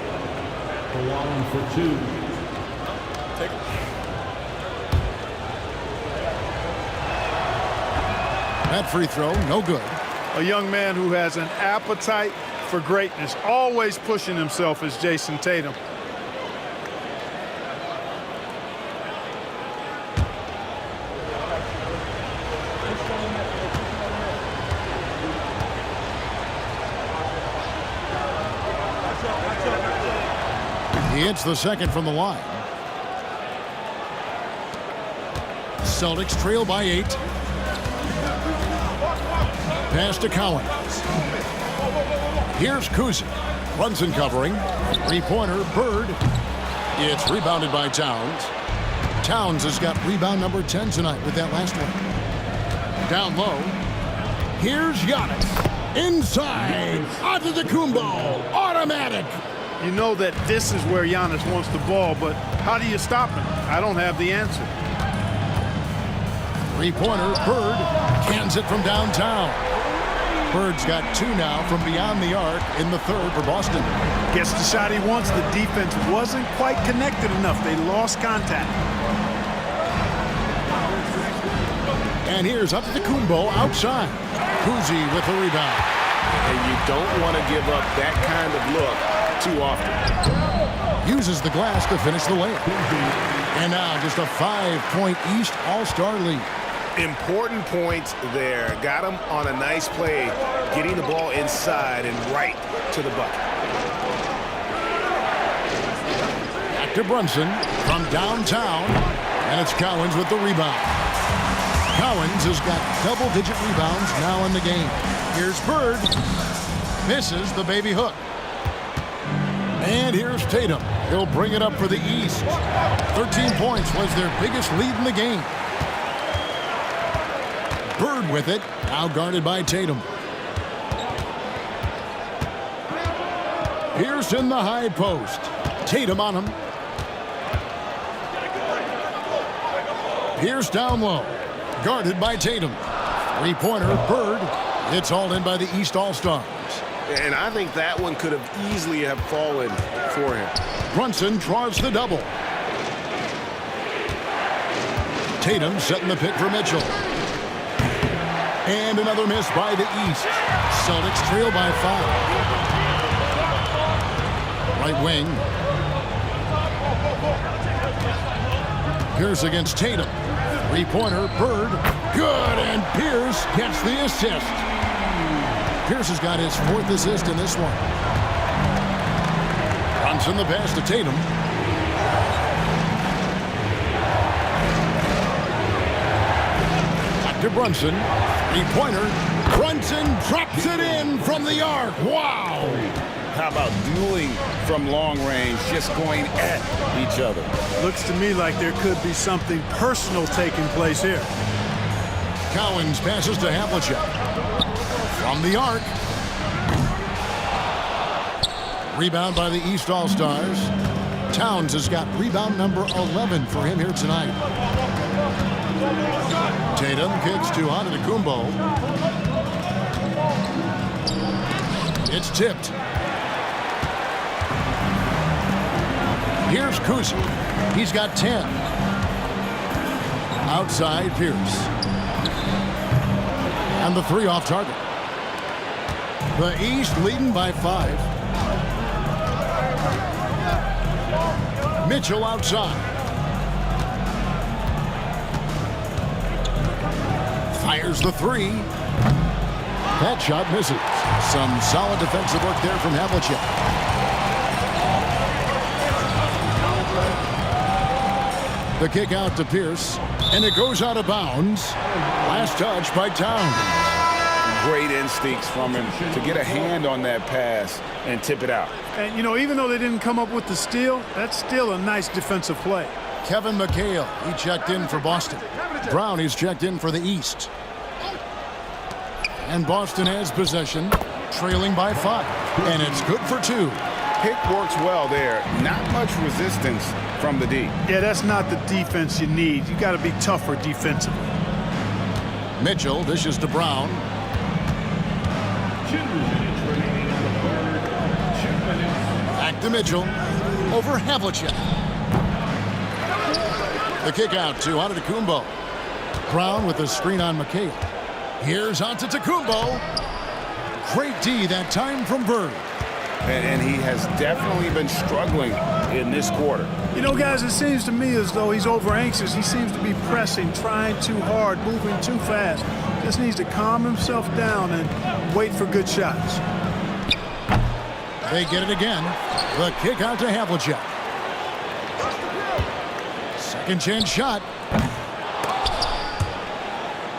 The line for 2. That free throw, no good. A young man who has an appetite for greatness. Always pushing himself is Jason Tatum. He hits the 2nd from the line. Celtics trail by 8. Pass to Cowens. Here's Kuzi. Brunson covering. 3-pointer, Bird. It's rebounded by Towns. Towns has got rebound number 10 tonight with that last one. Down low. Here's Giannis. Inside. Antetokounmpo. Automatic. You know that this is where Giannis wants the ball, but how do you stop him? I don't have the answer. Three-pointer. Bird cans it from downtown. Bird's got 2 now from beyond the arc in the third for Boston. Gets the shot he wants. The defense wasn't quite connected enough. They lost contact. And here's Antetokounmpo outside. Kuzi with the rebound. And you don't want to give up that kind of look too often. Uses the glass to finish the layup. And now just a 5-point East All-Star lead. Important points there. Got him on a nice play, getting the ball inside and right to the bucket. Back to Brunson from downtown. And it's Cowens with the rebound. Cowens has got double-digit rebounds now in the game. Here's Bird. Misses the baby hook. And here's Tatum. He'll bring it up for the East. 13 points was their biggest lead in the game. Bird with it. Now guarded by Tatum. Pierce in the high post. Tatum on him. Pierce down low. Guarded by Tatum. Three-pointer. Bird. It's all in by the East All-Stars. And I think that one could have easily have fallen for him. Brunson draws the double. Tatum setting the pick for Mitchell. And another miss by the East. Celtics trail by 5. Right wing. Pierce against Tatum. Three-pointer. Bird. Good. And Pierce gets the assist. Pierce has got his 4th assist in this one. Brunson the pass to Tatum. Back to Brunson. Three-pointer. Brunson drops it in from the arc. Wow! How about dueling from long range, just going at each other? Looks to me like there could be something personal taking place here. Cowens passes to Havlicek. From the arc. Rebound by the East All-Stars. Towns has got rebound number 11 for him here tonight. Tatum kicks to Antetokounmpo. It's tipped. Here's Kuzi. He's got 10. Outside Pierce. And the 3 off target. The East leading by 5. Mitchell outside. Fires the 3. That shot misses. Some solid defensive work there from Havlicek. The kick out to Pierce, and it goes out of bounds. Last touch by Towns. Great instincts from him to get a hand on that pass and tip it out. And, you know, even though they didn't come up with the steal, that's still a nice defensive play. Kevin McHale, he checked in for Boston. Brown, he's checked in for the East. And Boston has possession, trailing by 5. And it's good for 2. Pick works well there. Not much resistance from the D. Yeah, that's not the defense you need. You got to be tougher defensively. Mitchell dishes to Brown. Back to Mitchell. Over Havlicek. The kick out to Antetokounmpo. Brown with the screen on McHale. Here's Antetokounmpo. Great D that time from Bird. And he has definitely been struggling in this quarter. You know, guys, it seems to me as though he's over anxious. He seems to be pressing, trying too hard, moving too fast. Just needs to calm himself down and wait for good shots. They get it again. The kick out to Havlicek. Second chance shot.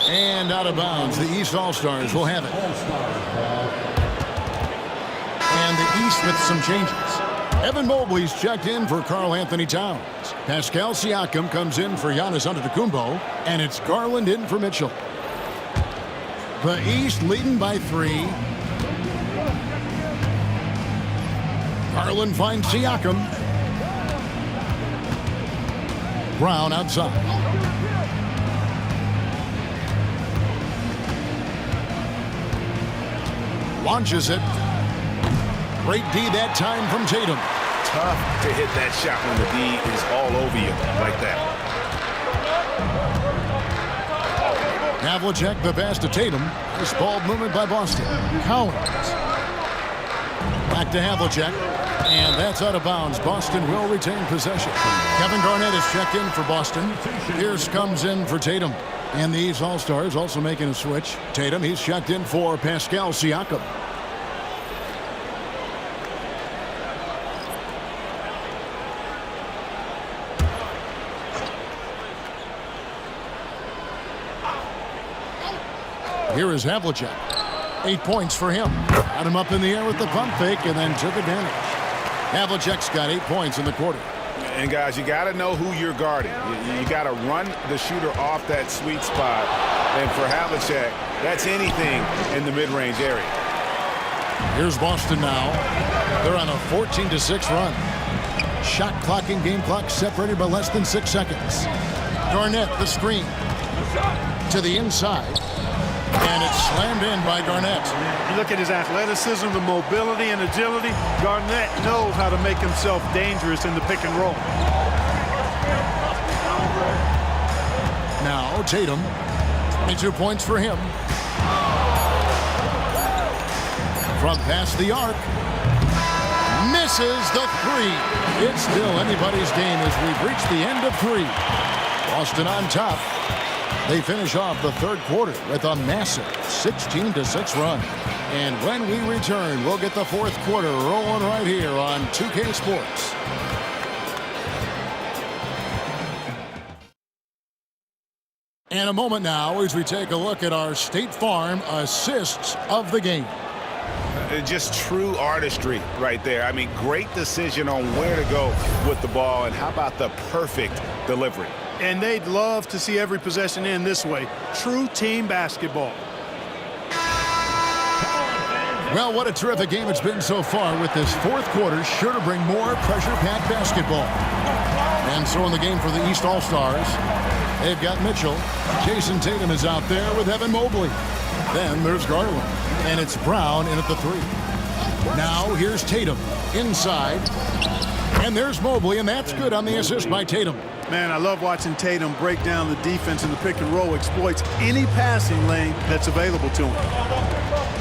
And out of bounds. The East All-Stars will have it. And the East with some changes. Evan Mobley's checked in for Karl Anthony Towns. Pascal Siakam comes in for Giannis Antetokounmpo. And it's Garland in for Mitchell. The East leading by 3. Garland finds Siakam. Brown outside. Launches it. Great D that time from Tatum. Tough to hit that shot when the D is all over you like that. Havlicek the pass to Tatum. Nice ball movement by Boston. Collins. Back to Havlicek. And that's out of bounds. Boston will retain possession. Kevin Garnett is checked in for Boston. Pierce comes in for Tatum. And these All-Stars also making a switch. Tatum, he's checked in for Pascal Siakam. Here is Havlicek. 8 points for him. Got him up in the air with the pump fake and then took advantage. Havlicek's got 8 points in the quarter. And guys, you got to know who you're guarding. You got to run the shooter off that sweet spot. And for Havlicek, that's anything in the mid-range area. Here's Boston now. They're on a 14-6 run. Shot clock and game clock separated by less than 6 seconds. Garnett, the screen. To the inside. And it's slammed in by Garnett. You look at his athleticism, the mobility and agility. Garnett knows how to make himself dangerous in the pick and roll. Now Tatum, 22 points for him. From past the arc. Misses the three. It's still anybody's game as we've reached the end of 3. Boston on top. They finish off the third quarter with a massive 16-6 run. And when we return, we'll get the fourth quarter rolling right here on 2K Sports. And a moment now as we take a look at our State Farm assists of the game. Just true artistry right there. I mean, great decision on where to go with the ball, and how about the perfect delivery? And they'd love to see every possession end this way. True team basketball. Well, what a terrific game it's been so far, with this fourth quarter sure to bring more pressure-packed basketball. And so in the game for the East All-Stars, they've got Mitchell. Jason Tatum is out there with Evan Mobley. Then there's Garland. And it's Brown in at the 3. Now here's Tatum inside. And there's Mobley, and that's good on the assist by Tatum. Man, I love watching Tatum break down the defense in the pick and roll, exploits any passing lane that's available to him.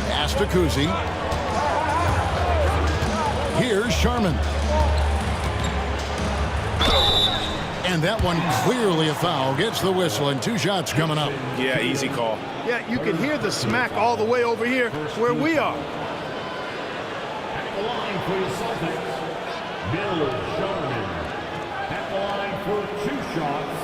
Pass to Kuzi. Here's Sharman. And that one clearly a foul. Gets the whistle, and 2 shots coming up. Yeah, easy call. Yeah, you can hear the smack all the way over here where we are. At the line for the Celtics, Bill Sharman. At the line for 2 shots.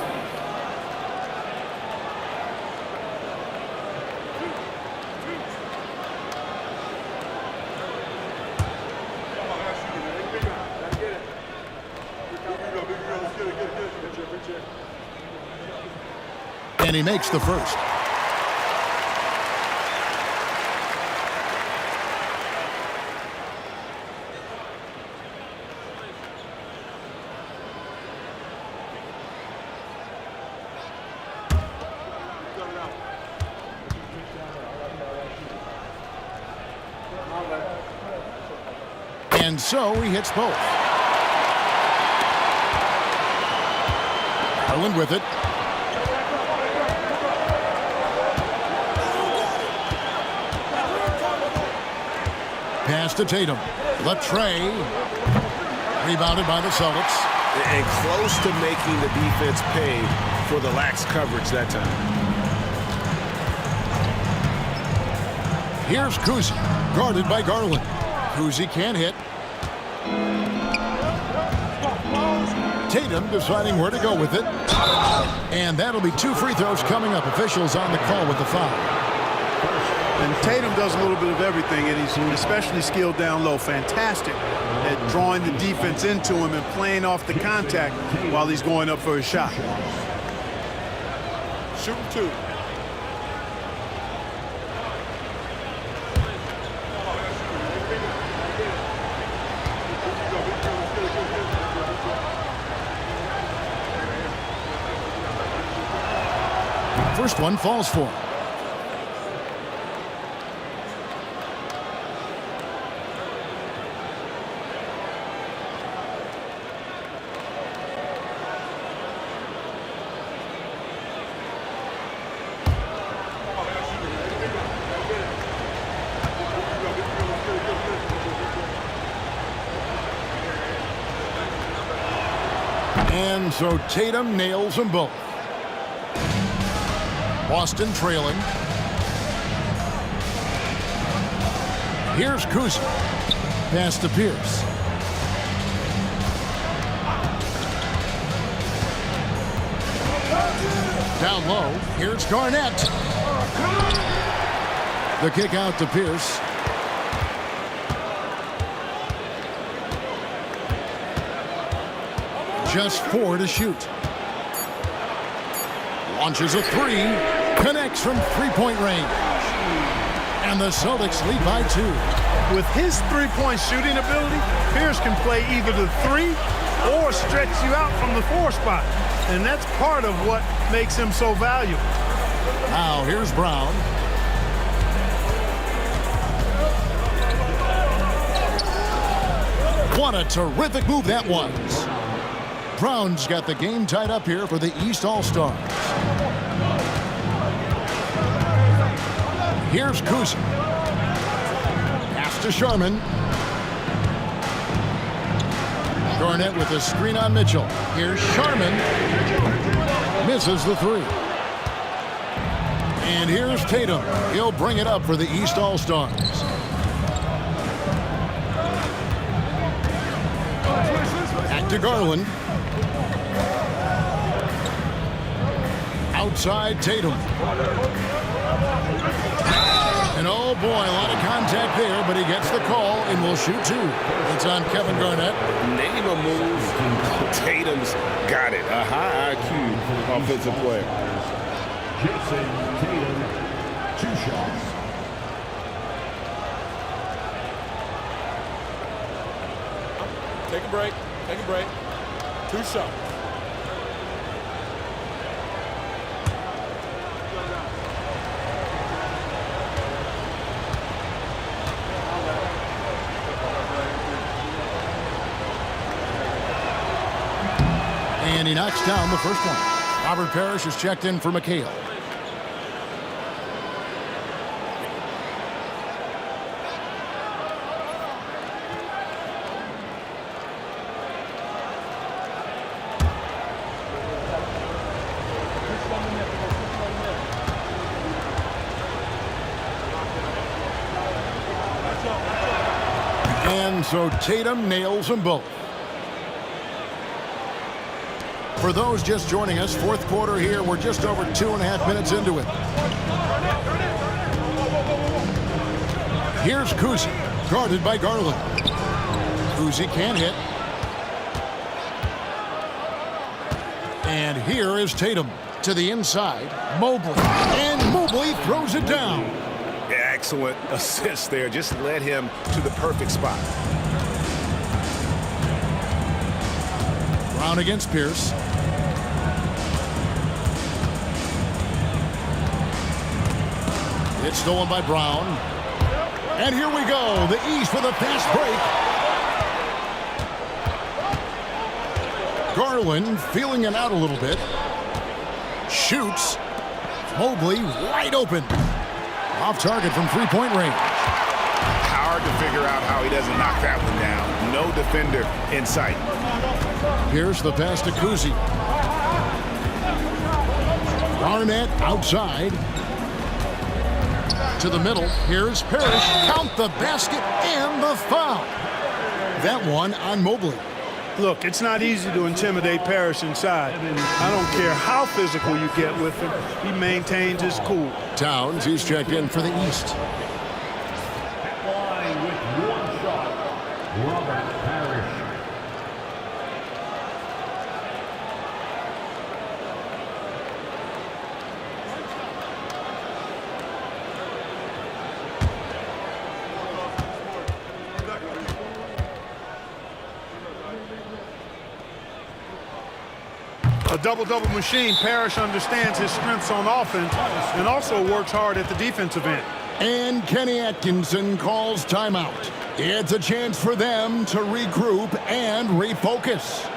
And he makes the first. And so he hits both. Garland with it. Pass to Tatum. The tray. Rebounded by the Celtics. And close to making the defense pay for the lax coverage that time. Here's Kuzi, guarded by Garland. Kuzi can't hit. Tatum deciding where to go with it. And that'll be 2 free throws coming up. Officials on the call with the foul. And Tatum does a little bit of everything, and he's especially skilled down low. Fantastic at drawing the defense into him and playing off the contact while he's going up for his shot. Shooting 2. first one falls for him. And so Tatum nails them both. Boston trailing. Here's Kuzma. Pass to Pierce. Down low. Here's Garnett. The kick out to Pierce. Just 4 to shoot. Launches a 3. Connects from three-point range. And the Celtics lead by 2. With his three-point shooting ability, Pierce can play either the 3 or stretch you out from the 4 spot. And that's part of what makes him so valuable. Now here's Brown. What a terrific move that was. Brown's got the game tied up here for the East All-Stars. Here's Kuzma. Pass to Sharman. Garnett with a screen on Mitchell. Here's Sharman. Misses the 3. And here's Tatum. He'll bring it up for the East All-Stars. Back to Garland. Outside Tatum. And oh boy, a lot of contact there, but he gets the call and will shoot 2. It's on Kevin Garnett. Name a move. Tatum's got it. A high IQ offensive player. Jason Tatum, 2 shots. Take a break. Take a break. 2 shots. And he knocks down the first one. Robert Parrish is checked in for McHale. And so Tatum nails them both. For those just joining us, fourth quarter here. We're just over 2.5 minutes into it. Here's Kuzi, guarded by Garland. Kuzi can't hit. And here is Tatum to the inside. Mobley. And Mobley throws it down. Excellent assist there. Just led him to the perfect spot. Brown against Pierce. It's stolen by Brown. And here we go. The East with a fast break. Garland feeling it out a little bit. Shoots. Mobley wide open. Off target from three-point range. Hard to figure out how he doesn't knock that one down. No defender in sight. Here's the pass to Kuzi. Garnett outside. To the middle. Here's Parrish. Count the basket and the foul. That one on Mobley. Look, it's not easy to intimidate Parrish inside. I don't care how physical you get with him. He maintains his cool. Towns, he's checked in for the East. Line with 1 shot, Robert Parrish. A double-double machine. Parrish understands his strengths on offense and also works hard at the defensive end. And Kenny Atkinson calls timeout. It's a chance for them to regroup and refocus.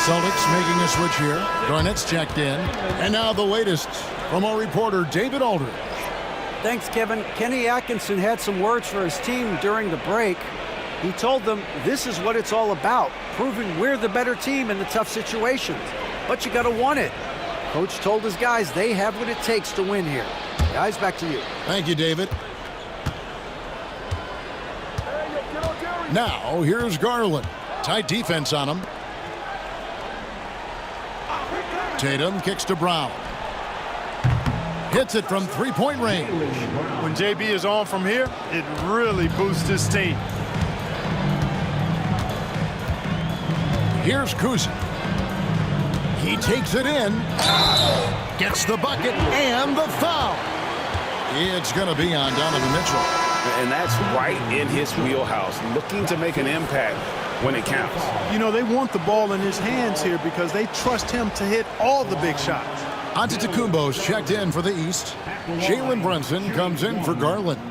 Celtics making a switch here. Garnett's checked in. And now the latest from our reporter, David Aldridge. Thanks, Kevin. Kenny Atkinson had some words for his team during the break. He told them this is what it's all about, proving we're the better team in the tough situations. But you got to want it. Coach told his guys they have what it takes to win here. Guys, back to you. Thank you, David. Now, here's Garland. Tight defense on him. Tatum kicks to Brown. Hits it from three-point range. When JB is on from here, it really boosts his team. Here's Kuzma. He takes it in. Gets the bucket and the foul. It's going to be on Donovan Mitchell. And that's right in his wheelhouse, looking to make an impact when it counts. You know, they want the ball in his hands here because they trust him to hit all the big shots. Antetokounmpo's checked in for the East. Jalen Brunson comes in for Garland.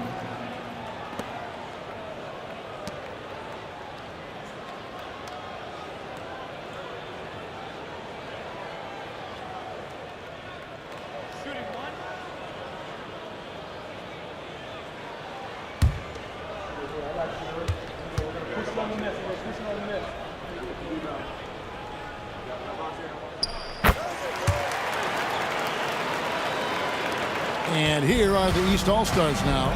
And here are the East All-Stars now.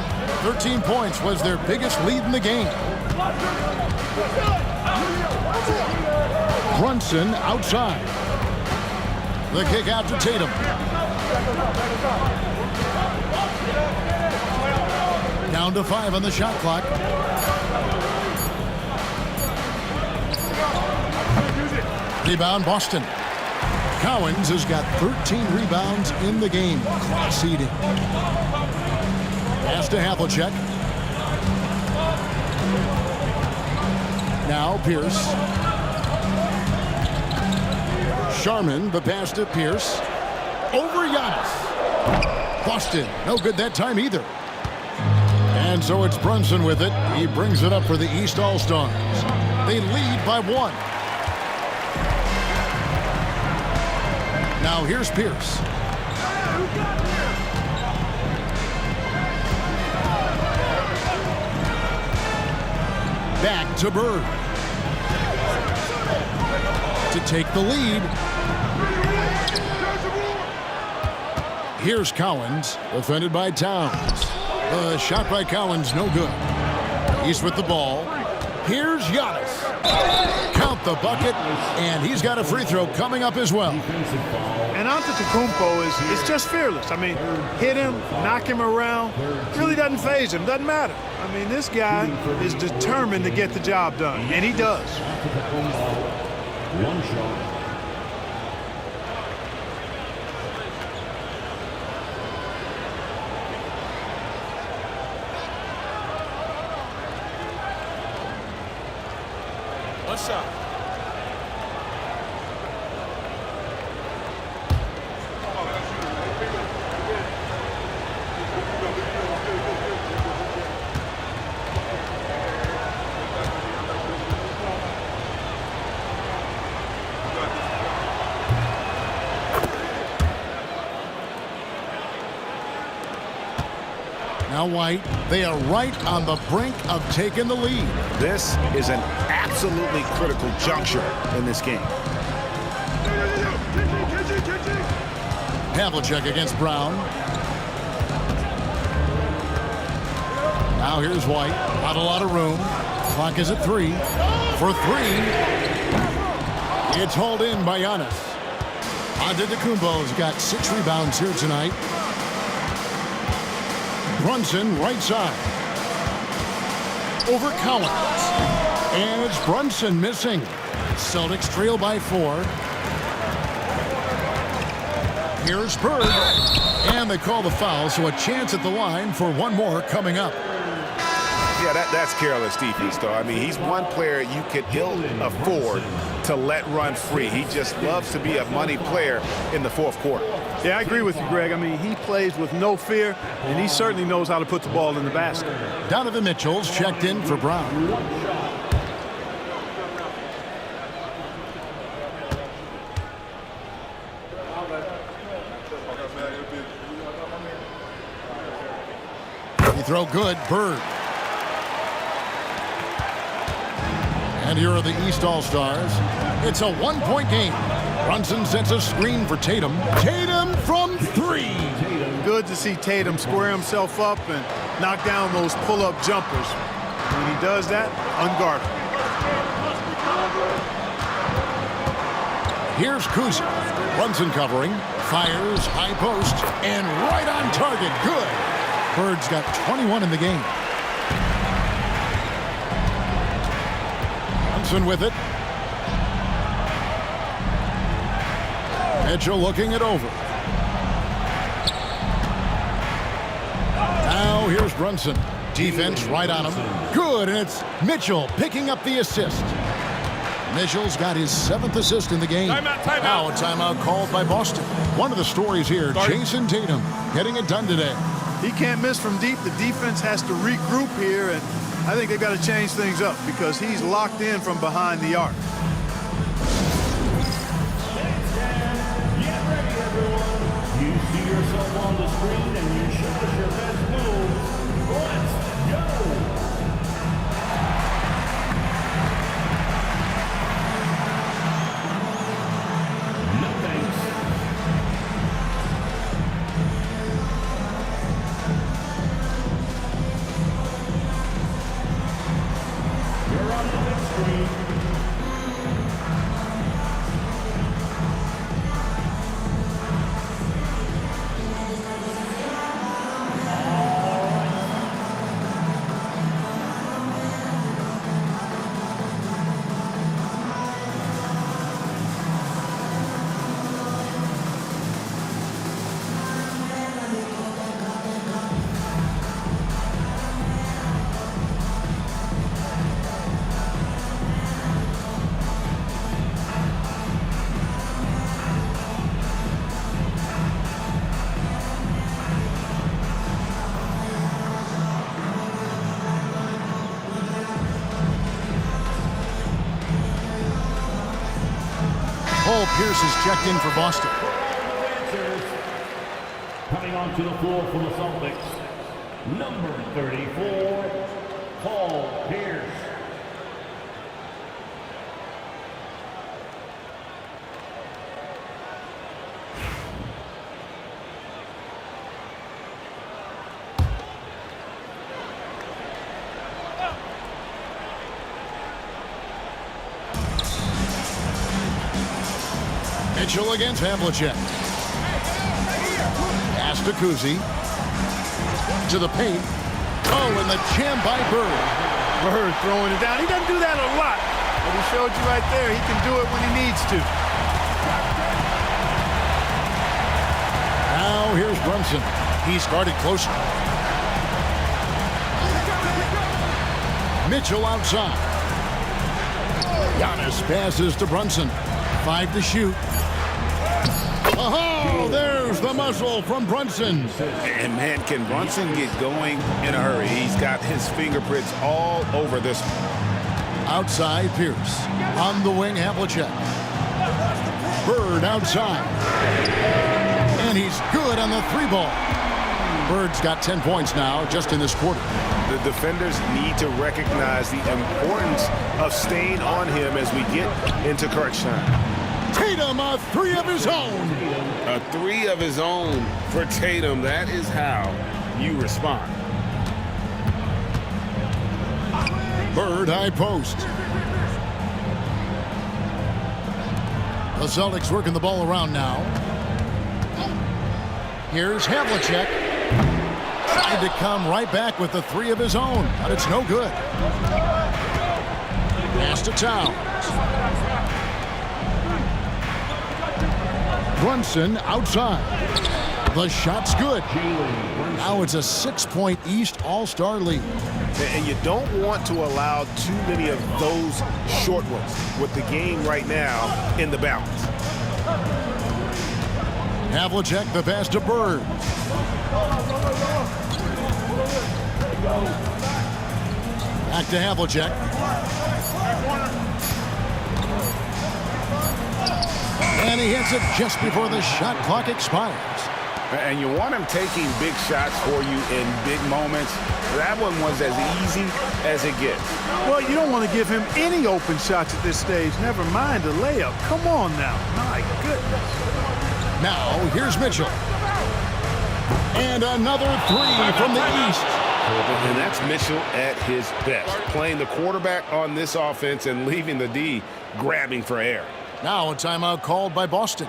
13 points was their biggest lead in the game. Brunson outside. The kick out to Tatum. Down to 5 on the shot clock. Rebound Boston. Cowens has got 13 rebounds in the game. Class eating. Pass to Havlicek. Now Pierce. Sharman, the pass to Pierce. Over Giannis. Boston, no good that time either. And so it's Brunson with it. He brings it up for the East All-Stars. They lead by 1. Now here's Pierce. Back to Bird. To take the lead. Here's Cowens, defended by Towns. The shot by Cowens, no good. East with the ball. Here's Giannis. Count the bucket, and he's got a free throw coming up as well. And Antetokounmpo is just fearless. I mean, hit him, knock him around, really doesn't faze him, doesn't matter. I mean, this guy is determined to get the job done, and he does. One shot. One shot. Now White, they are right on the brink of taking the lead. This is an absolutely critical juncture in this game. Havlicek against Brown. Now here's White. Not a lot of room. Clock is at 3. For 3. It's hauled in by Giannis. Antetokounmpo's got 6 rebounds here tonight. Brunson right side. Over Collins. And it's Brunson missing. Celtics trail by 4. Here's Bird. And they call the foul, so a chance at the line for one more coming up. Yeah, that's careless defense, though. I mean, he's one player you could ill afford to let run free. He just loves to be a money player in the fourth quarter. Yeah, I agree with you, Greg. I mean, he plays with no fear, and he certainly knows how to put the ball in the basket. Donovan Mitchell's checked in for Brown. He throw good. Bird. And here are the East All-Stars. It's a one-point game. Brunson sets a screen for Tatum. Tatum from 3. Good to see Tatum square himself up and knock down those pull-up jumpers. When he does that, unguarded. Here's Kuzma. Brunson covering. Fires. High post. And right on target. Good. Bird's got 21 in the game. Brunson with it. Mitchell looking it over. Now here's Brunson. Defense right on him. Good, and it's Mitchell picking up the assist. Mitchell's got his 7th assist in the game. Timeout. Now a timeout called by Boston. One of the stories here, Jason Tatum getting it done today. He can't miss from deep. The defense has to regroup here, and I think they've got to change things up because he's locked in from behind the arc. You see yourself on the screen and you show us your best move. Let's go! No thanks. You're on the big screen. Paul Pierce is checked in for Boston. Coming onto the floor for the Celtics, number 34, Paul Pierce. Mitchell against Havlicek. Pass to Kuzi. To the paint. Oh, and the jam by Bird. Bird throwing it down. He doesn't do that a lot, but he showed you right there he can do it when he needs to. Now here's Brunson. He's guarded closer. Mitchell outside. Giannis passes to Brunson. 5 to shoot. Oh, there's the muscle from Brunson. And man, can Brunson get going in a hurry? He's got his fingerprints all over this one. Outside, Pierce. On the wing, Havlicek. Bird outside. And he's good on the 3 ball. Bird's got 10 points now just in this quarter. The defenders need to recognize the importance of staying on him as we get into crunch time. Tatum, a three of his own. A three of his own for Tatum. That is how you respond. Bird high post. The Celtics working the ball around now. Here's Havlicek. Tried to come right back with the three of his own, but it's no good. Pass to Towns. Brunson outside. The shot's good. Now it's a 6-point East All-Star lead. And you don't want to allow too many of those short ones with the game right now in the balance. Havlicek, the pass to Bird. Back to Havlicek. And he hits it just before the shot clock expires. And you want him taking big shots for you in big moments. That one was as easy as it gets. Well, you don't want to give him any open shots at this stage. Never mind a layup. Come on now. My goodness. Now, here's Mitchell. And another three from the East. And that's Mitchell at his best. Playing the quarterback on this offense and leaving the D grabbing for air. Now a timeout called by Boston.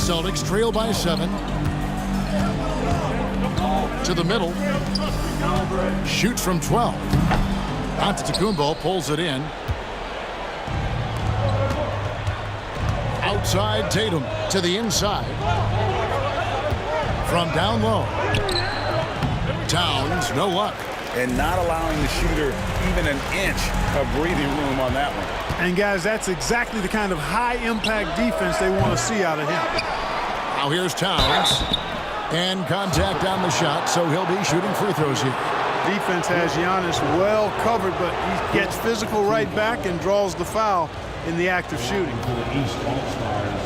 Celtics trail by 7. To the middle. Shoots from 12. Antetokounmpo pulls it in. Outside Tatum to the inside. From down low. Towns, no luck. And not allowing the shooter even an inch of breathing room on that one. And guys, that's exactly the kind of high-impact defense they want to see out of him. Now here's Towns. And contact on the shot, so he'll be shooting free throws here. Defense has Giannis well covered, but he gets physical right back and draws the foul in the act of shooting. For the East All-Stars,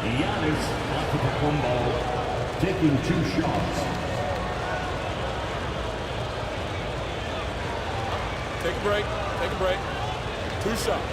Giannis Antetokounmpo taking 2 shots. Take a break. Take a break. 2 shots.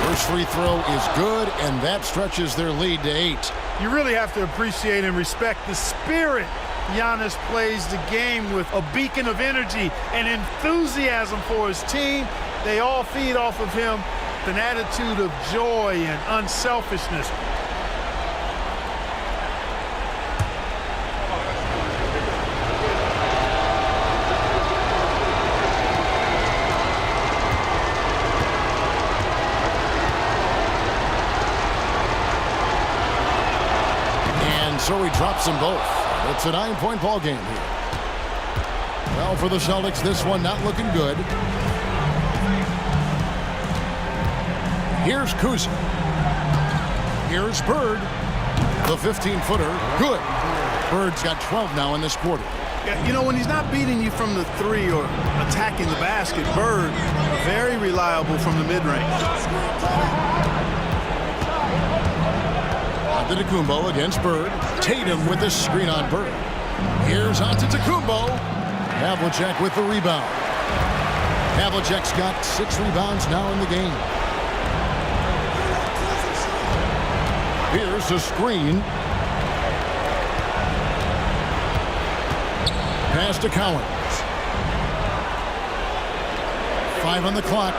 First free throw is good, and that stretches their lead to 8. You really have to appreciate and respect the spirit Giannis plays the game with, a beacon of energy and enthusiasm for his team. They all feed off of him, an attitude of joy and unselfishness. so he drops them both. It's a 9-point ball game here. Well, for the Celtics, this one not looking good. Here's Kuzma. Here's Bird. The 15-footer. Good. Bird's got 12 now in this quarter. Yeah, you know, when he's not beating you from the three or attacking the basket, Bird, very reliable from the mid-range. Antetokounmpo against Bird. Tatum with the screen on Bird. Here's Antetokounmpo. Havlicek with the rebound. Havlicek's got 6 rebounds now in the game. Here's the screen. Pass to Collins. 5 on the clock.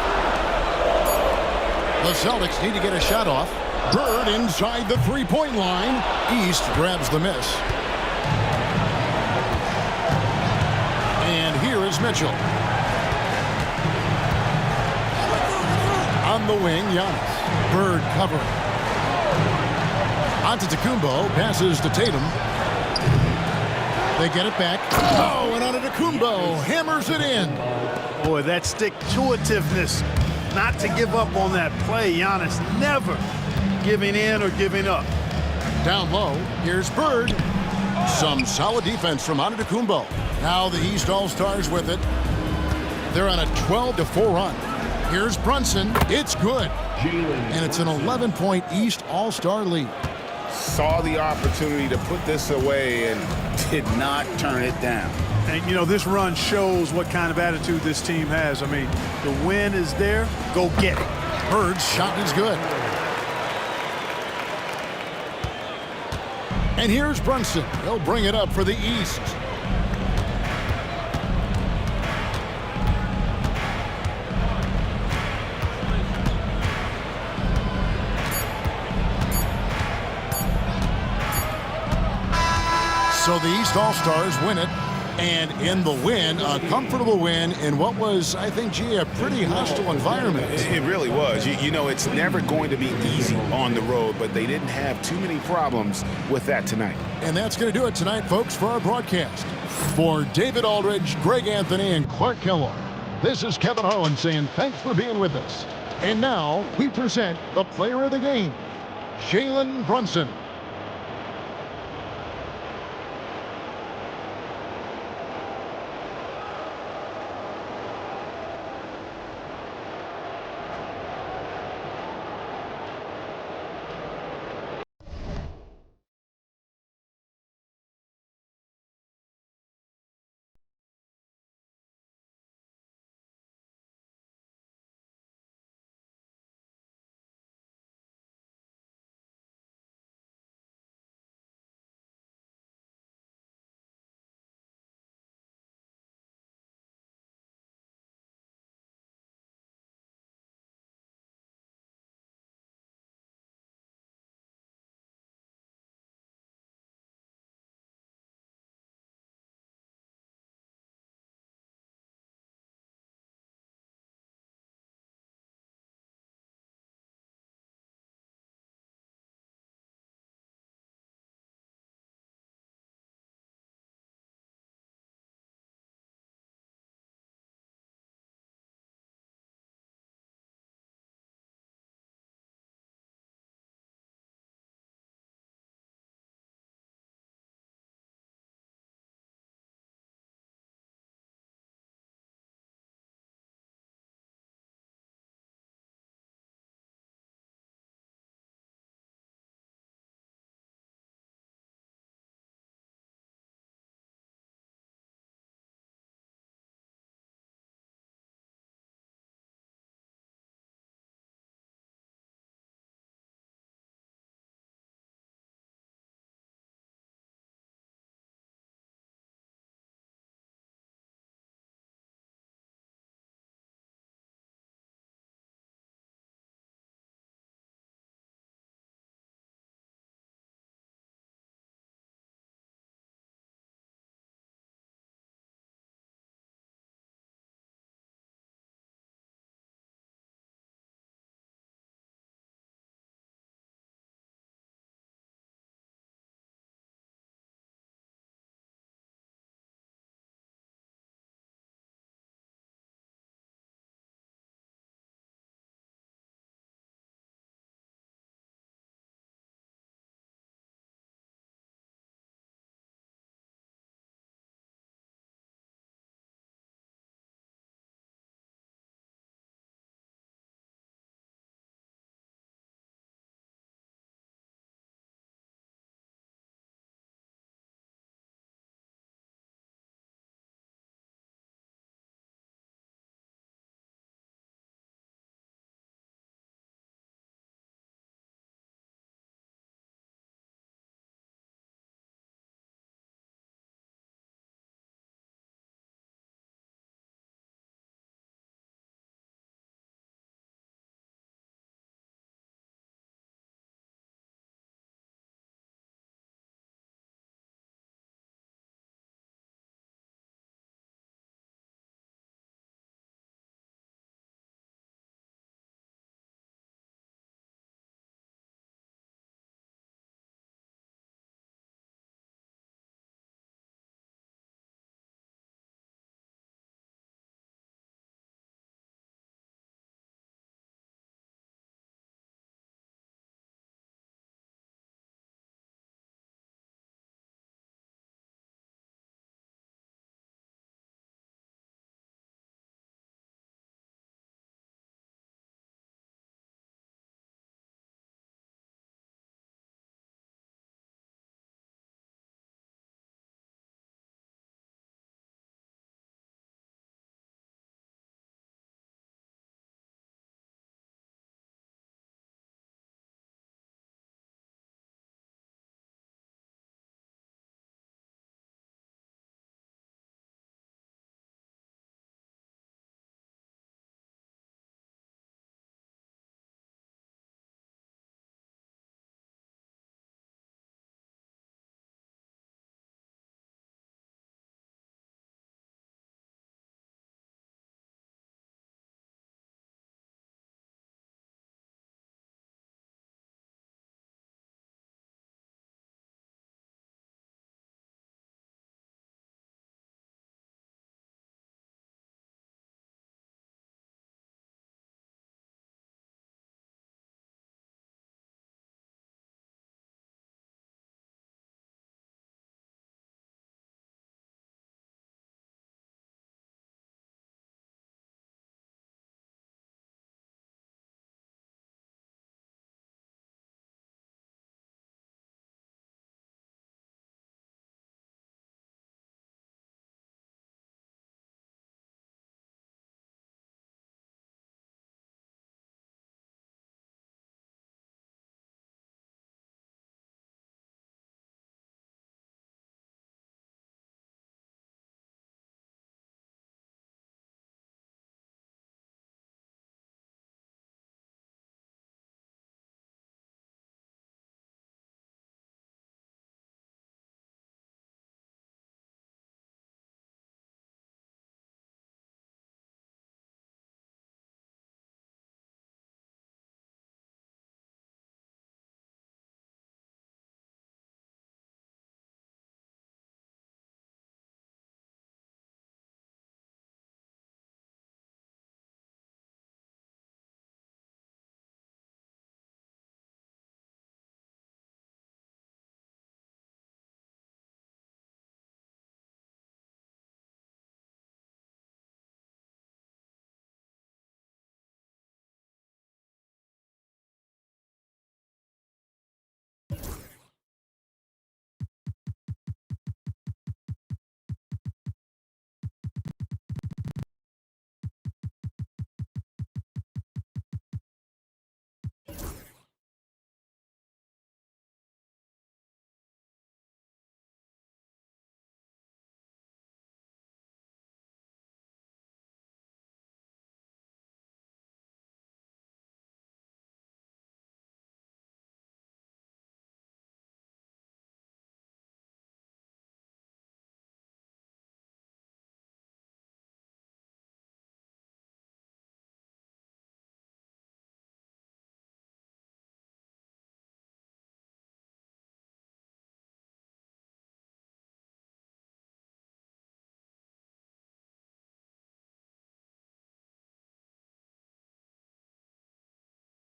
The Celtics need to get a shot off. Bird inside the three-point line. East grabs the miss. And here is Mitchell. On the wing, Giannis. Bird covering. Antetokounmpo passes to Tatum. They get it back. Oh, and Antetokounmpo hammers it in. Boy, that stick-to-itiveness, not to give up on that play. Giannis never giving in or giving up. Down low, here's Bird. Some solid defense from Antetokounmpo. Now the East All-Stars with it. They're on a 12-4 run. Here's Brunson. It's good. And it's an 11-point East All-Star lead. Saw the opportunity to put this away and did not turn it down. And, you know, this run shows what kind of attitude this team has. I mean, the win is there. Go get it. Bird's shot is good. And here's Brunson. He'll bring it up for the East. So the East All-Stars win it, and in the win, a comfortable win in what was, I think, a pretty hostile environment. It really was. You know, it's never going to be easy on the road, but they didn't have too many problems with that tonight. And that's going to do it tonight, folks, for our broadcast. For David Aldridge, Greg Anthony, and Clark Kellogg, this is Kevin Harlan saying thanks for being with us. And now we present the player of the game, Jalen Brunson.